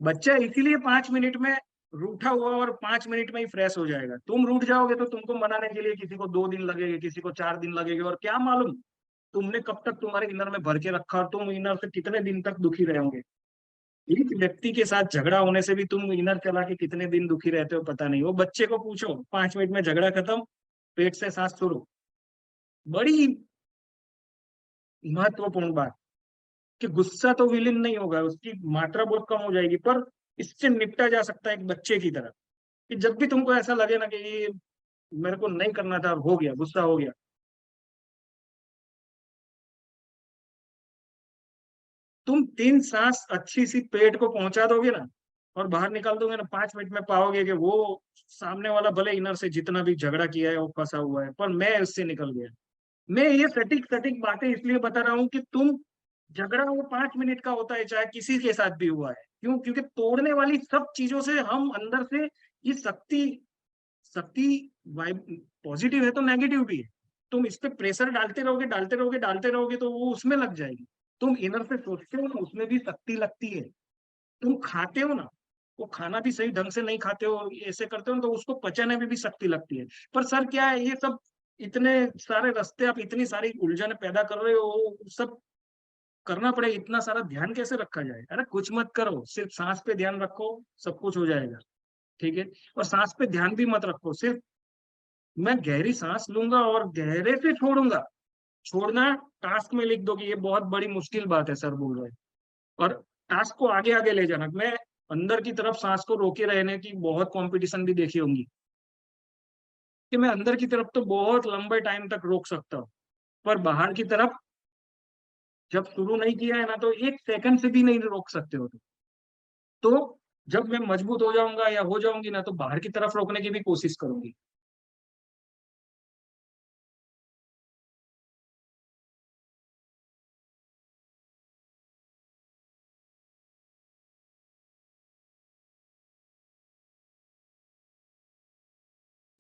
बच्चा इसीलिए 5 मिनट में रूठा हुआ और 5 मिनट में ही फ्रेश हो जाएगा। तुम रूठ जाओगे तो तुमको मनाने के लिए किसी को 2 दिन लगेगा, किसी को 4 दिन लगेगा, और क्या मालूम तुमने कब तक तुम्हारे इनर में भर के रखा और तुम इनर से कितने दिन तक दुखी रहोगे। एक व्यक्ति के साथ झगड़ा होने से भी तुम इनर चला के कितने दिन दुखी रहते हो पता नहीं। वो बच्चे को पूछो, 5 मिनट में झगड़ा खत्म, पेट से सांस शुरू। बड़ी महत्वपूर्ण बात, कि गुस्सा तो विलीन नहीं होगा, उसकी मात्रा बहुत कम हो जाएगी, पर इससे निपटा जा सकता है एक बच्चे की तरह। कि जब भी तुमको ऐसा लगे ना कि ये मेरे को नहीं करना था, हो गया, गुस्सा हो गया, तुम 3 सांस अच्छी सी पेट को पहुंचा दोगे ना और बाहर निकाल दोगे ना, 5 मिनट में पाओगे कि वो सामने वाला भले इनर से जितना भी झगड़ा किया है वो फंसा हुआ है, पर मैं उससे निकल गया। मैं ये सटीक सटीक बातें इसलिए बता रहा हूँ कि तुम, झगड़ा वो 5 मिनट का होता है, चाहे किसी के साथ भी हुआ है, क्यों? क्योंकि तोड़ने वाली सब चीजों से हम अंदर से ये शक्ति, शक्ति वाइब, पॉजिटिव है तो नेगेटिव भी है। तुम इस पे प्रेशर डालते रहोगे, डालते रहोगे, डालते रहोगे तो वो उसमें लग जाएगी। तुम इनर से सोचते हो ना, उसमें भी शक्ति लगती है। तुम खाते हो ना, वो खाना भी सही ढंग से नहीं खाते हो, ऐसे करते हो ना, तो उसको पचाने में भी शक्ति लगती है। पर सर क्या है, ये सब इतने सारे रास्ते, आप इतनी सारी उलझन पैदा कर रहे हो, सब करना पड़ेगा, इतना सारा ध्यान कैसे रखा जाए? अरे कुछ मत करो, सिर्फ सांस पे ध्यान रखो, सब कुछ हो जाएगा। ठीक है, और सांस पे ध्यान भी मत रखो, सिर्फ मैं गहरी सांस लूंगा और गहरे से छोड़ूंगा। छोड़ना टास्क में लिख दो कि ये बहुत बड़ी मुश्किल बात है सर बोल रहे हैं। और टास्क को आगे आगे ले जाना। मैं अंदर की तरफ सांस को रोके रहने की बहुत कंपटीशन भी देखी होंगी, कि मैं अंदर की तरफ तो बहुत लंबे टाइम तक रोक सकता हूँ, पर बाहर की तरफ जब शुरू नहीं किया है ना, तो 1 सेकंड से भी नहीं रोक सकते हो तुम। तो जब मैं मजबूत हो जाऊंगा या हो जाऊंगी ना, तो बाहर की तरफ रोकने की भी कोशिश करूंगी।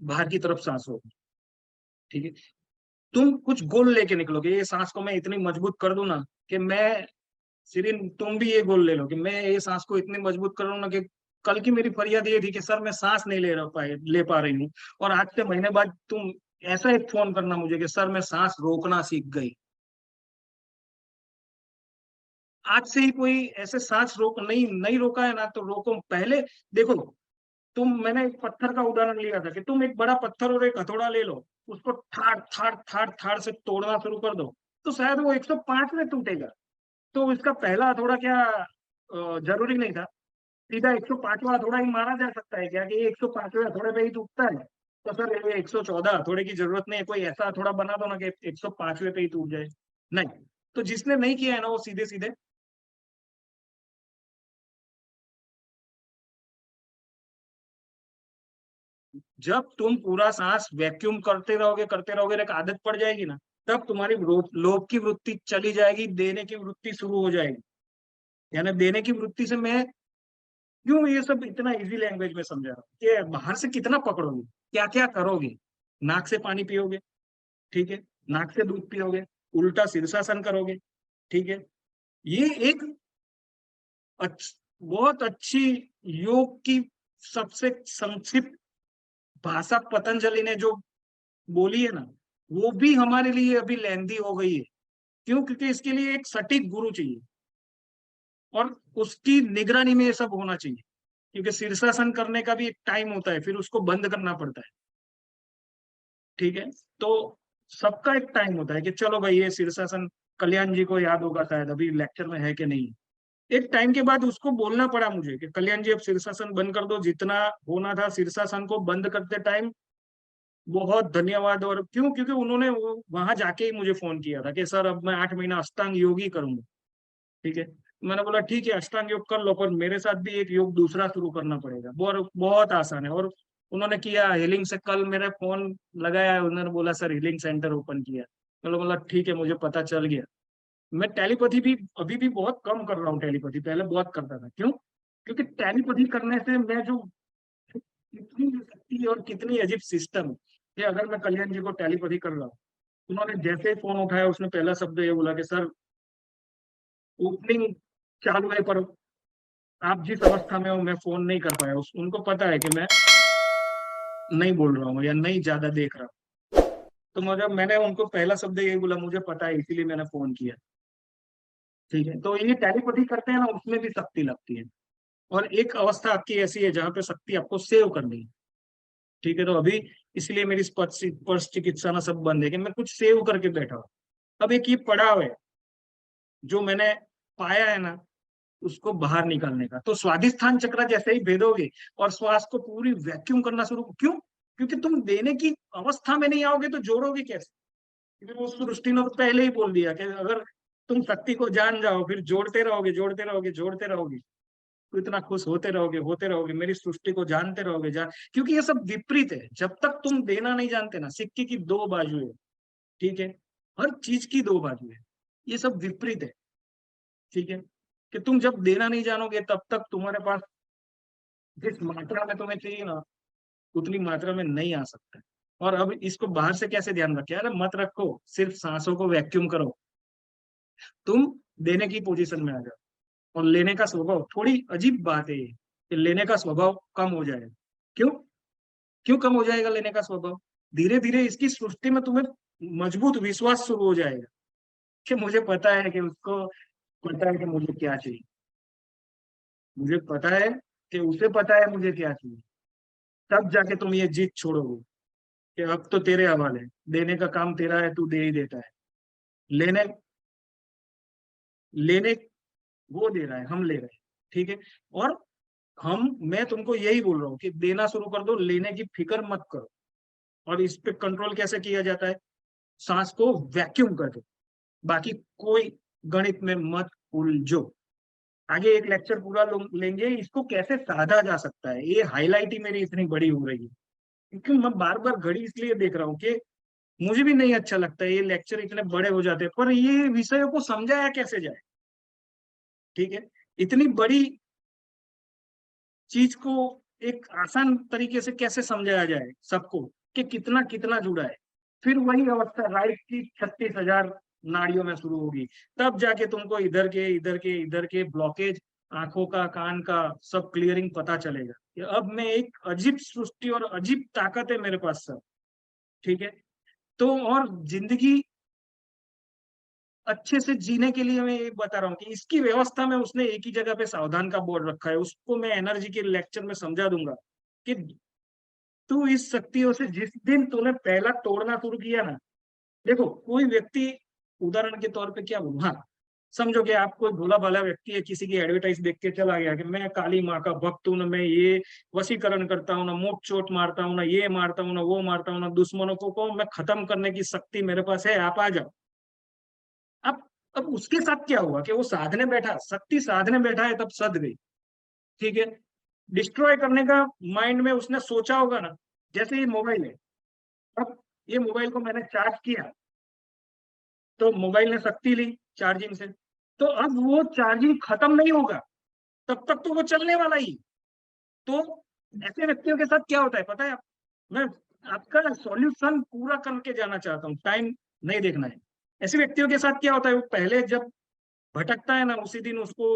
बाहर की तरफ सांस रोक। ठीक है, तुम कुछ गोल लेके निकलोगे, ये सांस को मैं इतनी मजबूत कर दूं ना, कि मैं, सिरिन तुम भी ये गोल ले लो कि मैं ये सांस को इतनी मजबूत कर लूं ना, कि कल की मेरी फरियाद ये थी कि सर मैं सांस नहीं ले पा रही हूँ, और आज से महीने बाद तुम ऐसा एक फोन करना मुझे कि सर मैं सांस रोकना सीख गई। आज से ही कोई ऐसे सांस रोक नहीं नहीं रोका है ना, तो रोको पहले। देखो, मैंने एक पत्थर का उदाहरण लिया था कि तुम एक बड़ा पत्थर और एक हथौड़ा ले लो, उसको ठाड़ ठाड़ ठाड़ ठाड़ से तोड़ना शुरू कर दो, तो शायद वो 105 में टूटेगा। तो इसका पहला हथौड़ा क्या जरूरी नहीं था, सीधा 105वां हथौड़ा ही मारा जा सकता है क्या कि 105वें हथौड़े पे ही टूटता है? तो सर ये 114 हथौड़े की जरूरत नहीं है, कोई ऐसा हथौड़ा बना दो ना कि 105वें पे ही टूट जाए। नहीं। तो जिसने नहीं किया है ना वो सीधे सीधे, जब तुम पूरा सांस वैक्यूम करते रहोगे एक आदत पड़ जाएगी ना, तब तुम्हारी लोभ की वृत्ति चली जाएगी, देने की वृत्ति शुरू हो जाएगी। यानी देने की वृत्ति से मैं क्यों ये सब इतना इजी लैंग्वेज में समझा रहा हूँ कि बाहर से कितना पकड़ोगे, क्या क्या करोगे। नाक से पानी पियोगे, ठीक है, नाक से दूध पियोगे, उल्टा शीर्षासन करोगे, ठीक है। ये एक बहुत अच्छी योग की सबसे संक्षिप्त भाषा पतंजलि ने जो बोली है ना, वो भी हमारे लिए अभी लेंदी हो गई है। क्यों? क्योंकि इसके लिए एक सटीक गुरु चाहिए और उसकी निगरानी में ये सब होना चाहिए, क्योंकि शीर्षासन करने का भी एक टाइम होता है, फिर उसको बंद करना पड़ता है, ठीक है। तो सबका एक टाइम होता है कि चलो भाई ये शीर्षासन, कल्याण जी को याद होगा शायद, अभी लेक्चर में है कि नहीं। एक टाइम के बाद उसको बोलना पड़ा मुझे कि कल्याण जी अब शीर्षासन बंद कर दो, जितना होना था शीर्षासन को बंद करते टाइम बहुत धन्यवाद। और क्यों? क्योंकि उन्होंने वहां जाके ही मुझे फोन किया था कि सर अब मैं 8 महीना अष्टांग योग ही करूंगा, ठीक है। मैंने बोला ठीक है अष्टांग योग कर लो, पर मेरे साथ भी एक योग दूसरा शुरू करना पड़ेगा, बहुत बहुत आसान है। और उन्होंने किया हीलिंग से, कल मेरा फोन लगाया है, उन्होंने बोला सर हीलिंग सेंटर ओपन किया। मैंने बोला ठीक है, मुझे पता चल गया। मैं टेलीपैथी भी अभी भी बहुत कम कर रहा हूँ, टेलीपैथी पहले बहुत करता था। क्यों? क्योंकि टेलीपैथी करने से मैं जो कितनी शक्ति और कितनी अजीब सिस्टम है कि अगर मैं कल्याण जी को टेलीपैथी कर रहा हूँ, उन्होंने जैसे ही फोन उठाया उसने पहला शब्द ये बोला कि सर ओपनिंग चालू है, पर आप जिस अवस्था में हो मैं फोन नहीं कर पाया। उनको पता है कि मैं नहीं बोल रहा हूँ या नहीं ज्यादा देख रहा हूँ। तो मुझे, मैंने उनको पहला शब्द यही बोला, मुझे पता है इसीलिए मैंने फोन किया, ठीक है। तो ये टेलीपैथी करते हैं ना, उसमें भी शक्ति लगती है। और एक अवस्था आपकी ऐसी है जहां पे शक्ति आपको सेव करनी है, ठीक है। तो अभी इसलिए मेरी स्पर्श चिकित्सा ना सब बंद है कि मैं कुछ सेव करके बैठा हूँ। अब एक ये पड़ाव है जो मैंने पाया है ना, उसको बाहर निकालने का। तो स्वादिष्ठान चक्र जैसे ही भेदोगे और श्वास को पूरी वैक्यूम करना शुरू, क्यों? क्योंकि तुम देने की अवस्था में नहीं आओगे तो जोड़ोगे कैसे? क्योंकि वो सृष्टि ने तो पहले ही बोल दिया कि अगर तुम शक्ति को जान जाओ फिर जोड़ते रहोगे जोड़ते रहोगे जोड़ते रहोगे, तो इतना खुश होते रहोगे, मेरी सृष्टि को जानते रहोगे क्योंकि ये सब विपरीत है। जब तक तुम देना नहीं जानते ना, सिक्के की दो बाजू है, ठीक है, हर चीज की दो बाजू है, ये सब विपरीत है, ठीक है। कि तुम जब देना नहीं जानोगे तब तक तुम्हारे पास जिस मात्रा में तुम्हें चाहिए ना, उतनी मात्रा में नहीं आ सकता है। और अब इसको बाहर से कैसे ध्यान रखे? अरे मत रखो, सिर्फ सांसों को वैक्यूम करो, तुम देने की पोजीशन में आ जाओ। और लेने का स्वभाव, थोड़ी अजीब बात है ये कि लेने का स्वभाव कम हो जाएगा। क्यों? क्यों कम हो जाएगा लेने का स्वभाव? धीरे धीरे इसकी सृष्टि में तुम्हें मजबूत विश्वास शुरू हो जाएगा कि मुझे पता है कि उसको पता है कि मुझे क्या चाहिए, मुझे पता है कि उसे पता है मुझे क्या चाहिए। तब जाके तुम ये जीत छोड़ोगे कि अब तो तेरे हवाले, देने का काम तेरा है, तू दे ही देता है। लेने लेने वो दे रहा है, हम ले रहे हैं, ठीक है। और मैं तुमको यही बोल रहा हूँ कि देना शुरू कर दो, लेने की फिक्र मत करो। और इस पे कंट्रोल कैसे किया जाता है? सांस को वैक्यूम कर दो, बाकी कोई गणित में मत उलझो। आगे एक लेक्चर पूरा लेंगे इसको कैसे साधा जा सकता है। ये हाईलाइट ही मेरी इतनी बड़ी हो रही है क्योंकि मैं बार बार घड़ी इसलिए देख रहा हूँ कि मुझे भी नहीं अच्छा लगता है ये लेक्चर इतने बड़े हो जाते हैं, पर ये विषयों को समझाया कैसे जाए, ठीक है। इतनी बड़ी चीज को एक आसान तरीके से कैसे समझाया जाए सबको कि कितना कितना जुड़ा है। फिर वही अवस्था राइट की 36,000 नाड़ियों में शुरू होगी, तब जाके तुमको इधर के ब्लॉकेज, आंखों का कान का सब क्लियरिंग पता चलेगा कि अब मैं एक अजीब सृष्टि और अजीब ताकत है मेरे पास सब, ठीक है। तो और जिंदगी अच्छे से जीने के लिए मैं ये बता रहा हूँ कि इसकी व्यवस्था में उसने एक ही जगह पे सावधान का बोर्ड रखा है, उसको मैं एनर्जी के लेक्चर में समझा दूंगा। कि तू इस शक्तियों से जिस दिन तूने पहला तोड़ना शुरू किया ना, देखो कोई व्यक्ति, उदाहरण के तौर पे क्या बोलूं, हाँ समझो कि आप कोई भोला भाला व्यक्ति है, किसी की एडवर्टाइज देख के चला गया कि मैं काली माँ का भक्त हूं ना, मैं ये वशीकरण करता हूँ ना, मोट चोट मारता हूँ ना, ये मारता हूँ ना, वो मारता हूँ ना, दुश्मनों को मैं खत्म करने की शक्ति मेरे पास है, आप आ जाओ। अब अब उसके साथ क्या हुआ कि वो साधने बैठा, शक्ति साधने बैठा है, तब सद गई। ठीक है, डिस्ट्रॉय करने का माइंड में उसने सोचा होगा ना, जैसे ये मोबाइल है, अब ये मोबाइल को मैंने चार्ज किया, तो मोबाइल ने शक्ति ली चार्जिंग से, तो अब वो चार्जिंग खत्म नहीं होगा, तब तक तो वो चलने वाला ही। तो ऐसे व्यक्तियों के साथ क्या होता है पता है आप, मैं आपका सॉल्यूशन पूरा करके जाना चाहता हूँ, टाइम नहीं देखना है। ऐसे व्यक्तियों के साथ क्या होता है, वो पहले जब भटकता है ना, उसी दिन उसको,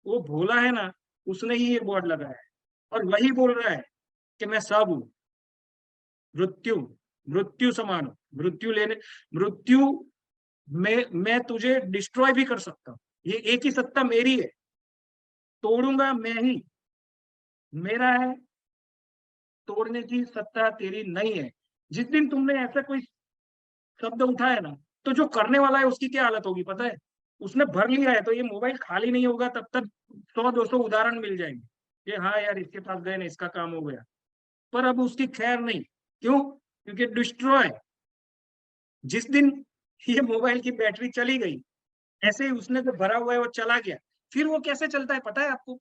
वो भोला है ना, उसने ही ये बोर्ड लगाया है, और वही बोल रहा है कि मैं सब हूँ, मृत्यु, मृत्यु समान हूं, मृत्यु लेने, मृत्यु में मैं तुझे डिस्ट्रॉय भी कर सकता हूँ, ये एक ही सत्ता मेरी है, तोड़ूंगा मैं ही, मेरा है, तोड़ने की सत्ता तेरी नहीं है। जिस दिन तुमने ऐसा कोई शब्द उठाया ना, तो जो करने वाला है उसकी क्या हालत होगी पता है, उसने भर लिया है, तो ये मोबाइल खाली नहीं होगा तब तक 100-200 उदाहरण मिल जाएंगे कि हाँ यार इसके पास गए ना, इसका काम हो गया। पर अब उसकी खैर नहीं, क्यों? क्योंकि डिस्ट्रॉय, जिस दिन ये मोबाइल की बैटरी चली गई, ऐसे ही उसने जो भरा हुआ है वो चला गया। फिर वो कैसे चलता है पता है आपको,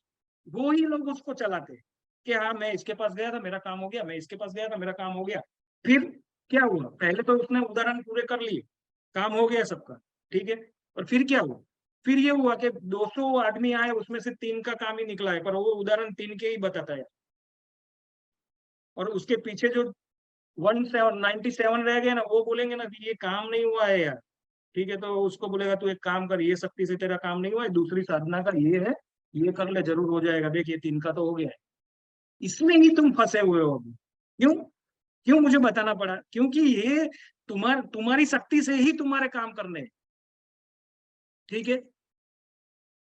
वो ही लोग उसको चलाते हैं कि हाँ मैं इसके पास गया था मेरा काम हो गया, मैं इसके पास गया था मेरा काम हो गया। फिर क्या हुआ, पहले तो उसने उदाहरण पूरे कर लिए, काम हो गया सबका, ठीक है, और फिर क्या हुआ, फिर ये हुआ कि 200 आदमी आए, उसमें से 3 का काम ही निकला है, पर वो उदाहरण 3 के ही बताता है, और उसके पीछे जो 197 रह गए ना, वो बोलेंगे ना कि ये काम नहीं हुआ है यार। ठीक है, तो उसको बोलेगा तू एक काम कर, ये शक्ति से तेरा काम नहीं हुआ है, दूसरी साधना का ये है, ये कर ले जरूर हो जाएगा, देख ये 3 का तो हो गया है। इसमें ही तुम फंसे हुए हो अभी। क्यों? क्यों मुझे बताना पड़ा, क्योंकि ये तुम्हारी शक्ति से ही तुम्हारे काम करने हैं, ठीक है,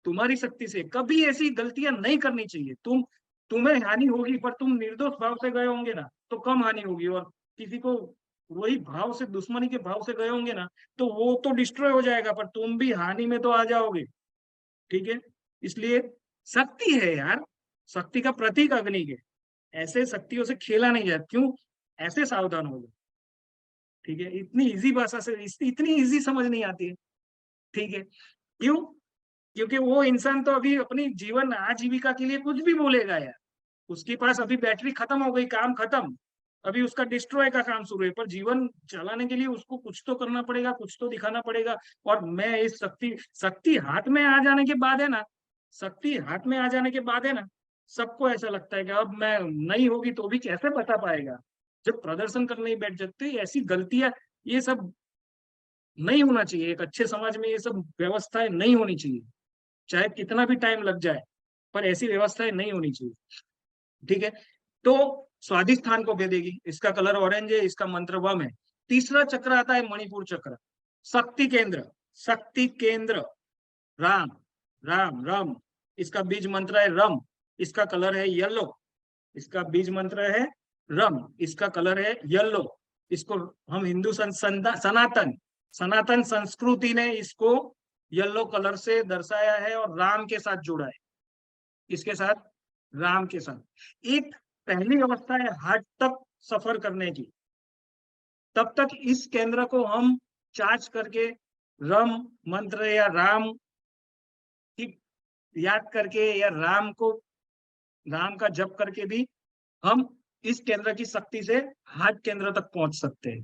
तुम्हारी शक्ति से कभी ऐसी गलतियां नहीं करनी चाहिए। तुम्हें हानि होगी, पर तुम निर्दोष भाव से गए होंगे ना, तो कम हानि होगी, और किसी को वही भाव से, दुश्मनी के भाव से गए होंगे ना, तो वो तो डिस्ट्रॉय हो जाएगा, पर तुम भी हानि में तो आ जाओगे। ठीक है, इसलिए शक्ति है यार, शक्ति का प्रतीक अग्नि के, ऐसे शक्तियों से खेला नहीं जाता, क्यों? ऐसे सावधान हो जाओ। ठीक है, इतनी इजी भाषा से, इतनी इजी समझ नहीं आती है। ठीक है, क्यों? क्योंकि वो इंसान तो अभी अपनी जीवन आजीविका के लिए कुछ भी बोलेगा यार, उसके पास अभी बैटरी खत्म हो गई, काम खत्म, अभी उसका डिस्ट्रॉय का काम शुरू है, पर जीवन चलाने के लिए उसको कुछ तो करना पड़ेगा, कुछ तो दिखाना पड़ेगा। और मैं इस शक्ति, शक्ति हाथ में आ जाने के बाद है ना, शक्ति हाथ में आ जाने के बाद है ना, सबको ऐसा लगता है कि अब मैं नहीं होगी तो भी कैसे बता पाएगा। जब प्रदर्शन करने ही बैठ जाते हैं, ऐसी गलतियां, ये सब नहीं होना चाहिए, एक अच्छे समाज में ये सब व्यवस्थाएं नहीं होनी चाहिए, चाहे कितना भी टाइम लग जाए, पर ऐसी व्यवस्थाएं नहीं होनी चाहिए। ठीक है, तो स्वाधिष्ठान को भेदेगी, इसका कलर ऑरेंज है, इसका मंत्र वम है। तीसरा चक्र आता है मणिपुर चक्र, शक्ति केंद्र, शक्ति केंद्र, राम, राम रम, इसका बीज मंत्र है रम, इसका कलर है येलो, इसका बीज मंत्र है रम, इसका कलर है येलो। इसको हम हिंदू सनातन, सनातन संस्कृति ने इसको येलो कलर से दर्शाया है और राम के साथ जोड़ा है, इसके साथ, राम के साथ। एक पहली अवस्था है हार्ट तक सफर करने की, तब तक इस केंद्र को हम चार्ज करके रम मंत्र या राम की याद करके, या राम को, राम का जप करके भी हम इस केंद्र की शक्ति से हार्ट केंद्र तक पहुंच सकते हैं।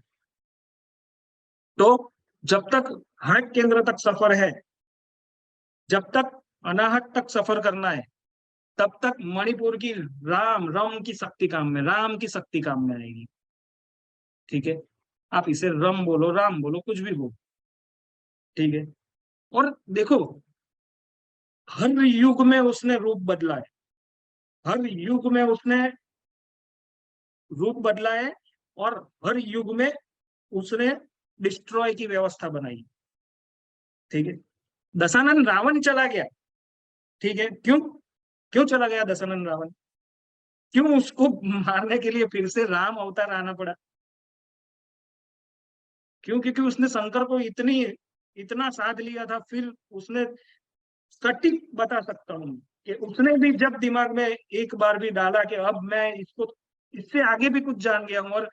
तो जब तक हार्ट केंद्र तक सफर है, जब तक अनाहत तक सफर करना है, तब तक मणिपुर की राम रम की शक्ति काम में, राम की शक्ति काम में आएगी। ठीक है, आप इसे रम बोलो, राम बोलो, कुछ भी बोलो। ठीक है, और देखो हर युग में उसने रूप बदला है, हर युग में उसने रूप बदला है, और हर युग में उसने डिस्ट्रॉय की व्यवस्था बनाई। ठीक है, दशानन रावण चला गया, ठीक है, क्यों? क्यों चला गया दशानन रावण? क्यों उसको मारने के लिए फिर से राम अवतार आना पड़ा? क्यों? क्योंकि उसने शंकर को इतना साध लिया था। फिर उसने सटीक बता सकता हूँ कि उसने भी जब दिमाग में एक बार भी डाला कि अब मैं इसको, इससे आगे भी कुछ जान गया हूँ, और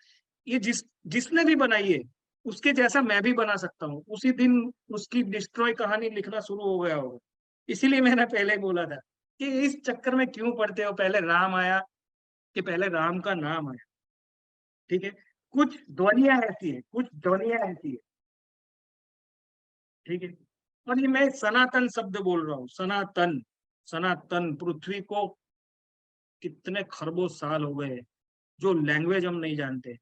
ये जिसने भी बनाई है उसके जैसा मैं भी बना सकता हूँ, उसी दिन उसकी डिस्ट्रॉय कहानी लिखना शुरू हो गया होगा। इसीलिए मैंने पहले ही बोला था कि इस चक्कर में क्यों पड़ते हो, पहले राम आया कि पहले राम का नाम आया। ठीक है, कुछ ध्वनियां ऐसी है, कुछ ध्वनियां ऐसी है। ठीक है, और ये मैं सनातन शब्द बोल रहा हूँ, सनातन। सनातन, पृथ्वी को कितने खरबों साल हो गए, जो लैंग्वेज हम नहीं जानते,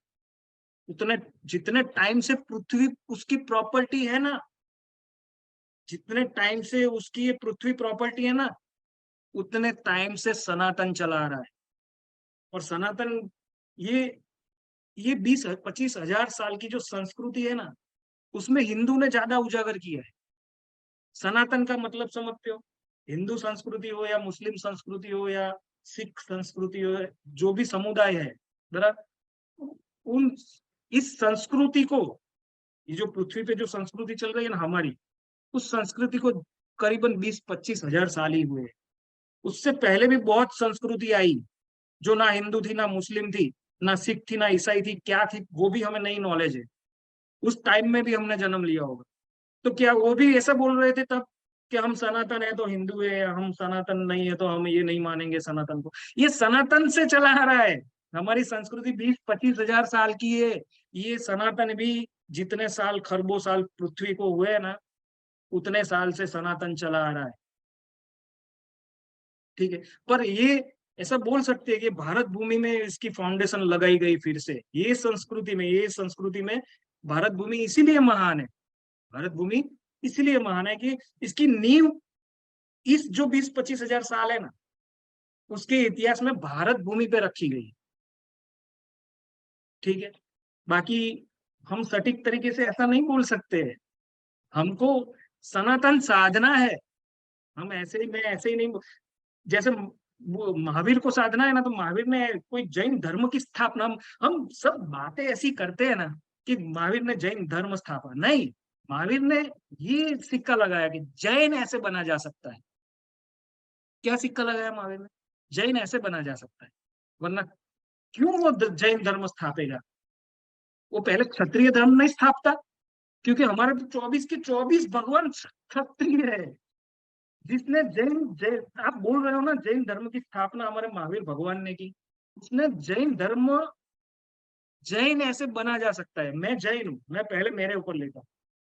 उतने जितने टाइम से पृथ्वी उसकी प्रॉपर्टी है ना, जितने टाइम से उसकी ये पृथ्वी प्रॉपर्टी है ना, उतने टाइम से सनातन चला आ रहा है। और सनातन, ये ये 20-25 हजार साल की जो संस्कृति है ना, उसमें हिंदू ने ज्यादा उजागर किया है। सनातन का मतलब समझते हो? हिंदू संस्कृति हो या मुस्लिम संस्कृति हो या सिख संस्कृति हो, जो भी समुदाय है, जरा उन इस संस्कृति को, ये जो पृथ्वी पे जो संस्कृति चल रही है ना हमारी, उस संस्कृति को करीबन 20-25 हजार साल ही हुए। उससे पहले भी बहुत संस्कृति आई, जो ना हिंदू थी ना मुस्लिम थी ना सिख थी ना ईसाई थी, क्या थी वो भी हमें नहीं नॉलेज है। उस टाइम में भी हमने जन्म लिया होगा। तो क्या वो भी ऐसा बोल रहे थे तब कि हम सनातन है तो हिंदू है, या हम सनातन नहीं है तो हम ये नहीं मानेंगे सनातन को? ये सनातन से चला आ रहा है। हमारी संस्कृति 20-25 हजार साल की है। ये सनातन भी जितने साल, खरबों साल पृथ्वी को हुए हैं ना, उतने साल से सनातन चला आ रहा है। ठीक है, पर ये ऐसा बोल सकते हैं कि भारत भूमि में इसकी फाउंडेशन लगाई गई फिर से, ये संस्कृति में भारत भूमि इसीलिए महान है। भारत भूमि इसलिए महान है कि इसकी नींव इस जो 20-25 हजार साल है ना, उसके इतिहास में भारत भूमि पे रखी गई। ठीक है, बाकी हम सटीक तरीके से ऐसा नहीं बोल सकते हैं। हमको सनातन साधना है। हम ऐसे ही, मैं ऐसे ही नहीं, जैसे वो महावीर को साधना है ना, तो महावीर ने कोई जैन धर्म की स्थापना, हम सब बातें ऐसी करते हैं ना कि महावीर ने जैन धर्म स्थापना नहीं। महावीर ने ये सिक्का लगाया कि जैन ऐसे बना जा सकता है। क्या सिक्का लगाया महावीर ने? जैन ऐसे बना जा सकता है। वरना क्यों वो जैन धर्म स्थापेगा? वो पहले क्षत्रिय धर्म नहीं स्थापता? क्योंकि हमारे तो 24 के 24 भगवान क्षत्रिय है। जिसने जैन जैन आप बोल रहे हो ना, जैन धर्म की स्थापना हमारे महावीर भगवान ने की। उसने जैन धर्म, जैन ऐसे बना जा सकता है। मैं जैन हूँ, मैं पहले मेरे ऊपर लेता हूँ।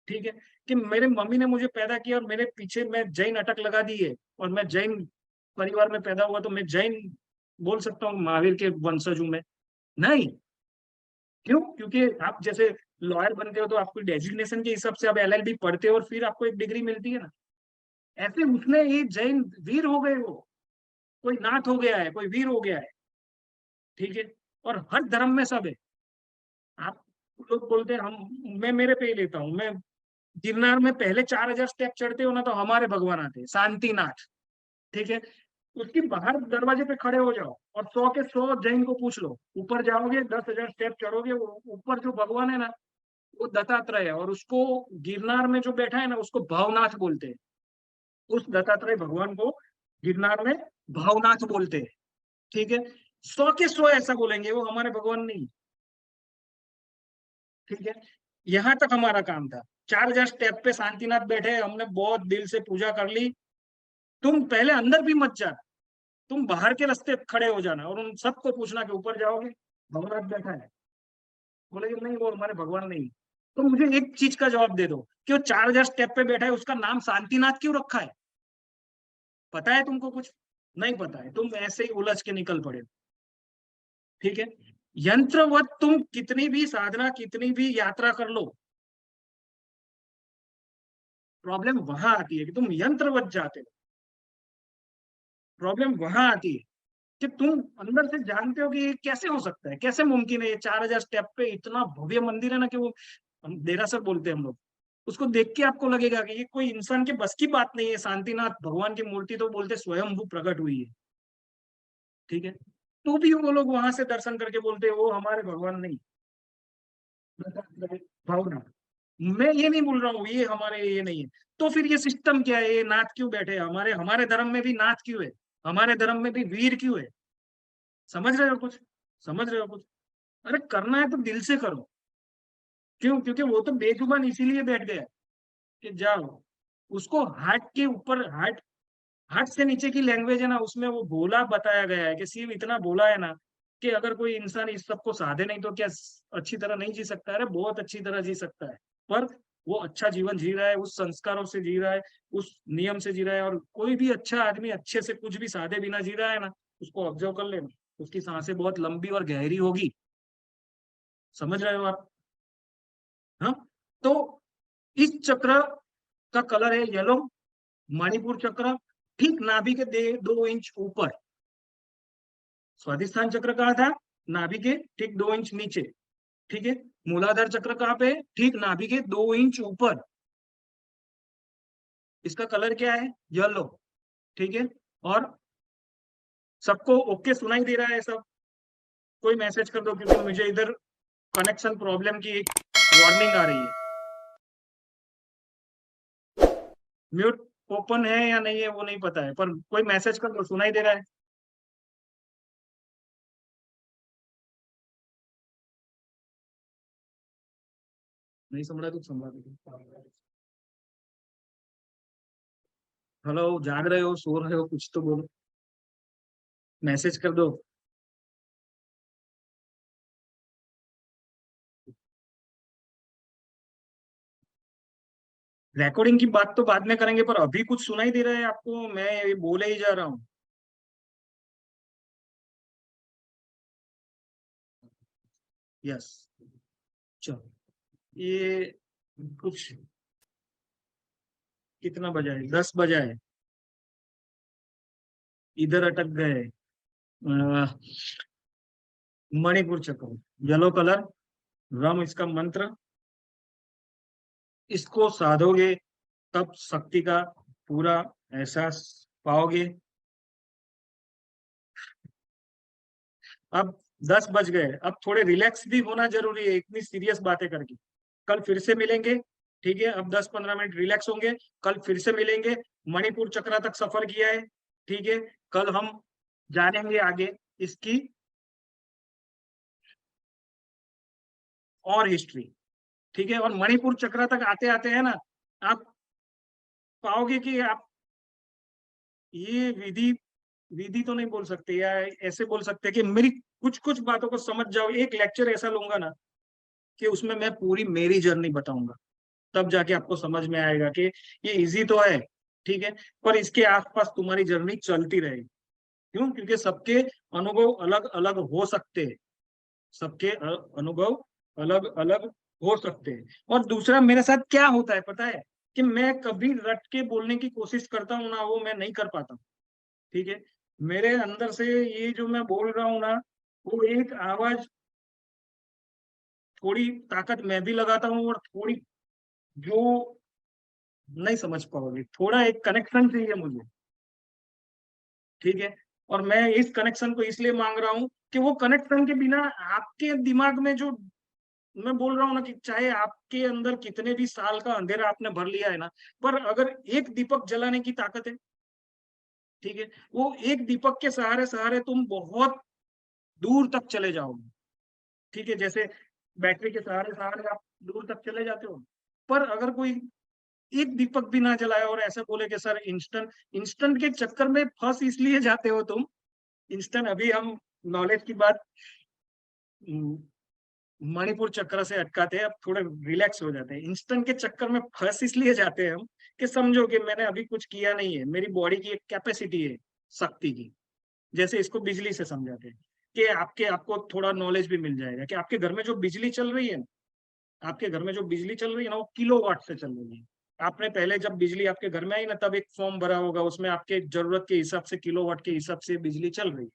ठीक है, कि मेरे मम्मी ने मुझे पैदा किया और मेरे पीछे मैं जैन अटक लगा दी है, और मैं जैन परिवार में पैदा हुआ, तो मैं जैन बोल सकता हूँ महावीर के वंशज हूं मैं? नहीं। क्यों? क्योंकि आप जैसे लॉयर बनते हो तो आपको डेजिग्नेशन के हिसाब से आप एलएलबी पढ़ते हो और फिर आपको एक डिग्री मिलती है ना। ऐसे उसने ये जैन वीर हो गए वो, कोई नाथ हो गया है, कोई वीर हो गया है। ठीक है, और हर धर्म में सब है। आप लोग बोलते हैं हम, मैं मेरे पे ही लेता हूँ। मैं गिरनार में पहले 4000 स्टेप चढ़ते हो ना, तो हमारे भगवान आते हैं, शांतिनाथ। ठीक है, उसकी बाहर दरवाजे पे खड़े हो जाओ और 100 के 100 जैन को पूछ लो, ऊपर जाओगे 10,000 स्टेप चढ़ोगे, वो ऊपर जो भगवान है ना, वो दत्तात्रेय है, और उसको गिरनार में जो बैठा है ना, उसको भावनाथ बोलते हैं। उस दत्तात्रेय भगवान को गिरनार में भावनाथ बोलते हैं। ठीक है, 100 के 100 ऐसा बोलेंगे, वो हमारे भगवान नहीं। ठीक है, यहां तक हमारा काम था। 4000 स्टेप पे शांतिनाथ बैठे, हमने बहुत दिल से पूजा कर ली। तुम पहले अंदर भी मत जाना, तुम बाहर के रास्ते खड़े हो जाना और उन सबको पूछना कि ऊपर जाओगे, भगवान बैठा है। बोलेगे नहीं, वो हमारे भगवान नहीं। तो मुझे एक चीज का जवाब दे दो कि वो 4000 स्टेप पे बैठा है, उसका नाम शांतिनाथ क्यों रखा है? पता है तुमको कुछ? नहीं पता है, तुम ऐसे ही उलझ के निकल पड़े। ठीक है, यंत्रवत तुम कितनी भी साधना, कितनी भी यात्रा कर लो, प्रॉब्लम वहां आती है कि तुम यंत्रवत जाते हो। प्रॉब्लम वहां आती है कि तुम अंदर से जानते हो कि ये कैसे हो सकता है, कैसे मुमकिन है, ये 4000 स्टेप पे इतना भव्य मंदिर है ना, कि वो हम देरासर बोलते हैं हम लोग, उसको देख के आपको लगेगा कि ये कोई इंसान के बस की बात नहीं है। शांतिनाथ भगवान की मूर्ति तो बोलते स्वयं वो प्रकट हुई है। ठीक है, तो भी वो लोग वहां से दर्शन करके बोलते हैं वो हमारे भगवान नहीं। भावना, मैं ये नहीं बोल रहा हूँ ये हमारे ये नहीं है। तो फिर ये सिस्टम क्या है, ये नाथ क्यों बैठे हैं? हमारे हमारे धर्म में भी नाथ क्यों है? हमारे धर्म में भी वीर क्यों है? समझ रहे हो कुछ? समझ रहे हो कुछ? अरे करना है तो दिल से करो। क्यों? क्योंकि वो तो बेजुबान इसीलिए बैठ गया कि जाओ, उसको हार्ट के ऊपर, हार्ट, हार्ट से नीचे की लैंग्वेज है ना, उसमें वो भोला बताया गया है कि सिर्फ इतना बोला है ना कि अगर कोई इंसान इस सब को साधे नहीं तो क्या अच्छी तरह नहीं जी सकता है? अरे बहुत अच्छी तरह जी सकता है। पर वो अच्छा जीवन जी रहा है, उस संस्कारों से जी रहा है, उस नियम से जी रहा है। और कोई भी अच्छा आदमी अच्छे से कुछ भी साधे बिना जी रहा है ना, उसको ऑब्जर्व कर लेना, उसकी सांसें बहुत लंबी और गहरी होगी। समझ रहे हो आप? हाँ। तो इस चक्र का कलर है येलो। मणिपुर चक्र ठीक नाभि के 2 इंच ऊपर। स्वादिष्ठान चक्र कहाँ था? नाभि के ठीक 2 इंच नीचे। ठीक है। मूलाधार चक्र कहाँ पे है? ठीक नाभि के 2 इंच ऊपर। इसका कलर क्या है? येलो। ठीक है। और सबको ओके सुनाई दे रहा है सब? कोई मैसेज कर दो, क्योंकि मुझे इधर कनेक्शन प्रॉब्लम की एक वार्निंग आ रही है। म्यूट ओपन है या नहीं है वो नहीं पता है, पर कोई मैसेज कर दो, सुनाई दे रहा है? नहीं समझ रहा तो समझा दो। हेलो, जाग रहे हो, सो रहे हो, कुछ तो बोलो, मैसेज कर दो। रिकॉर्डिंग की बात तो बाद में करेंगे, पर अभी कुछ सुनाई दे रहा है आपको? मैं ये बोले ही जा रहा हूँ। यस। चलो, ये कुछ कितना बजा है? 10 बजा है। इधर अटक गए। मणिपुर चक्र, येलो कलर, रम इसका मंत्र। इसको साधोगे तब शक्ति का पूरा एहसास पाओगे। अब 10 बज गए, अब थोड़े रिलैक्स भी होना जरूरी है इतनी सीरियस बातें करके। कल फिर से मिलेंगे। ठीक है, अब 10-15 मिनट रिलैक्स होंगे। कल फिर से मिलेंगे। मणिपुर चक्र तक सफर किया है। ठीक है। कल हम जानेंगे आगे इसकी और हिस्ट्री। ठीक है। और मणिपुर चक्र तक आते आते है ना, आप पाओगे कि आप ये विधि, विधि तो नहीं बोल सकते, या ऐसे बोल सकते हैं कि मेरी कुछ कुछ बातों को समझ जाओ। एक लेक्चर ऐसा लूंगा ना कि उसमें मैं पूरी मेरी जर्नी बताऊंगा, तब जाके आपको समझ में आएगा कि ये इजी तो है। ठीक है। पर इसके आसपास तुम्हारी जर्नी चलती रहेगी। क्यों? क्योंकि सबके अनुभव अलग अलग हो सकते हैं। सबके अनुभव अलग अलग हो सकते हैं। और दूसरा मेरे साथ क्या होता है पता है? कि मैं कभी रट के बोलने की कोशिश करता हूँ ना, वो मैं नहीं कर पाता। ठीक है। मेरे अंदर से ये जो मैं बोल रहा हूँ ना, वो एक आवाज, थोड़ी ताकत मैं भी लगाता हूँ, और थोड़ी जो नहीं समझ पाओगे, थोड़ा एक कनेक्शन चाहिए मुझे। ठीक है। और मैं इस कनेक्शन को इसलिए मांग रहा हूँ कि वो कनेक्शन के बिना आपके दिमाग में जो मैं बोल रहा हूँ ना, कि चाहे आपके अंदर कितने भी साल का अंधेरा आपने भर लिया है ना, पर अगर एक दीपक जलाने की ताकत है, ठीक है, वो एक दीपक के सहारे सहारे तुम बहुत दूर तक चले जाओगे। ठीक है। जैसे बैटरी के सहारे सहारे आप दूर तक चले जाते हो। पर अगर कोई एक दीपक भी ना जलाए और ऐसा बोले कि सर इंस्टेंट, इंस्टेंट के चक्कर में फंस इसलिए जाते हो तुम। इंस्टेंट, अभी हम नॉलेज की बात मणिपुर चक्र से अटकाते हैं, अब थोड़े रिलैक्स हो जाते हैं। इंस्टेंट के चक्कर में फंस इसलिए जाते हैं हम कि समझो कि मैंने अभी कुछ किया नहीं है, मेरी बॉडी की एक कैपेसिटी है शक्ति की। जैसे इसको बिजली से समझाते हैं कि आपके आपको थोड़ा नॉलेज भी मिल जाएगा कि आपके घर में जो बिजली चल रही है ना, आपके घर में जो बिजली चल रही है ना, वो किलोवाट से चल रही है। आपने पहले जब बिजली आपके घर में आई ना, तब एक फॉर्म भरा होगा, उसमें आपके जरूरत के हिसाब से किलोवाट के हिसाब से बिजली चल रही है।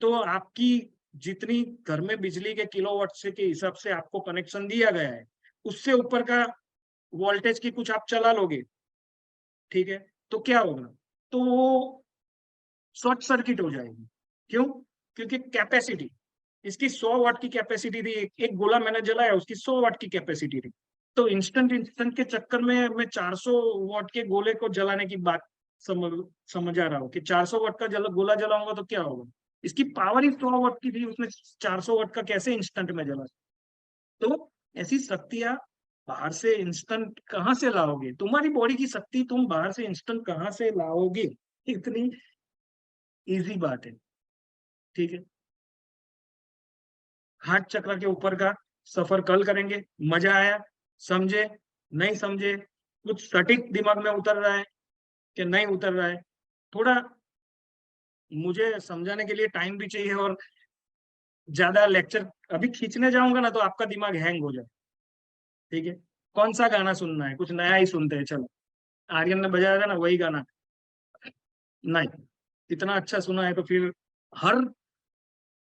तो आपकी जितनी घर में बिजली के किलोवाट से के हिसाब से आपको कनेक्शन दिया गया है, उससे ऊपर का वोल्टेज की कुछ आप चला लोगे, ठीक है, तो क्या होगा? तो वो शॉर्ट सर्किट हो जाएगी। क्यों? क्योंकि कैपेसिटी इसकी 100 वाट की कैपेसिटी थी, एक गोला मैंने जलाया उसकी 100 वाट की कैपेसिटी थी। तो इंस्टेंट के चक्कर में मैं 400 वाट के गोले को जलाने की बात समझ समझ आ रहा हूँ कि 400 वाट का गोला जलाऊंगा तो क्या होगा। इसकी पावर ही 100 वाट की थी, उसने 400 वाट का कैसे इंस्टेंट में जला। तो ऐसी शक्तियां बाहर से इंस्टेंट कहाँ से लाओगे, तुम्हारी बॉडी की शक्ति तुम बाहर से इंस्टेंट कहाँ से लाओगे, इतनी इजी बात है। ठीक है, हार्ट चक्र के ऊपर का सफर कल करेंगे। मजा आया, समझे नहीं समझे, कुछ सटीक दिमाग में उतर रहा है कि नहीं उतर रहा है, थोड़ा मुझे समझाने के लिए टाइम भी चाहिए, और ज्यादा लेक्चर अभी खींचने जाऊंगा ना तो आपका दिमाग हैंग हो जाए। ठीक है, कौन सा गाना सुनना है, कुछ नया ही सुनते हैं चलो। आर्यन ने बजाया था ना वही गाना, नहीं इतना अच्छा सुना है तो फिर हर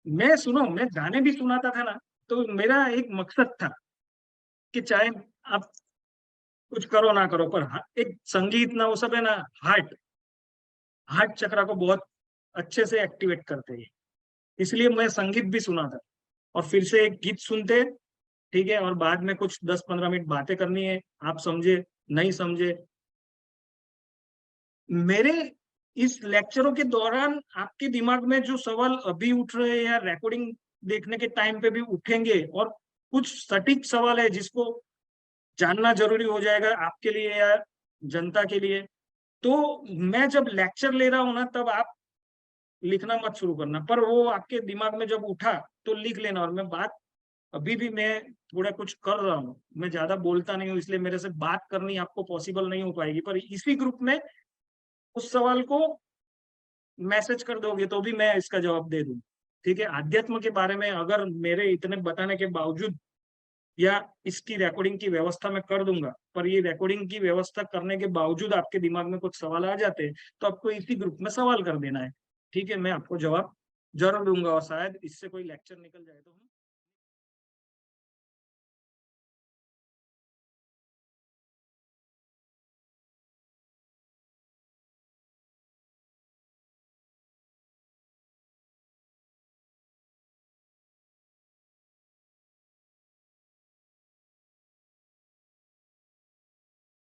मैं सुनो, मैं गाने भी सुनाता था ना, तो मेरा एक मकसद था कि चाहे आप कुछ करो ना करो, पर एक संगीत ना वो सब है ना, हार्ट हार्ट चक्र को बहुत अच्छे से एक्टिवेट करते हैं, इसलिए मैं संगीत भी सुना था। और फिर से एक गीत सुनते, ठीक है, और बाद में कुछ 10-15 मिनट बातें करनी है, आप समझे नहीं समझे। मेरे इस लेक्चरों के दौरान आपके दिमाग में जो सवाल अभी उठ रहे हैं या रिकॉर्डिंग देखने के टाइम पे भी उठेंगे, और कुछ सटीक सवाल है जिसको जानना जरूरी हो जाएगा आपके लिए या जनता के लिए। तो मैं जब लेक्चर ले रहा हूं ना तब आप लिखना मत शुरू करना, पर वो आपके दिमाग में जब उठा तो लिख लेना। और मैं बात अभी भी मैं थोड़ा कुछ कर रहा हूँ, मैं ज्यादा बोलता नहीं हूँ, इसलिए मेरे से बात करनी आपको पॉसिबल नहीं हो पाएगी, पर इसी ग्रुप में उस सवाल को मैसेज कर दोगे तो भी मैं इसका जवाब दे दूं। ठीक है, अध्यात्म के बारे में अगर मेरे इतने बताने के बावजूद या इसकी रिकॉर्डिंग की व्यवस्था मैं कर दूंगा, पर ये रिकॉर्डिंग की व्यवस्था करने के बावजूद आपके दिमाग में कुछ सवाल आ जाते हैं तो आपको इसी ग्रुप में सवाल कर देना है। ठीक है, मैं आपको जवाब जरूर दूंगा, और शायद इससे कोई लेक्चर निकल जाए तो हम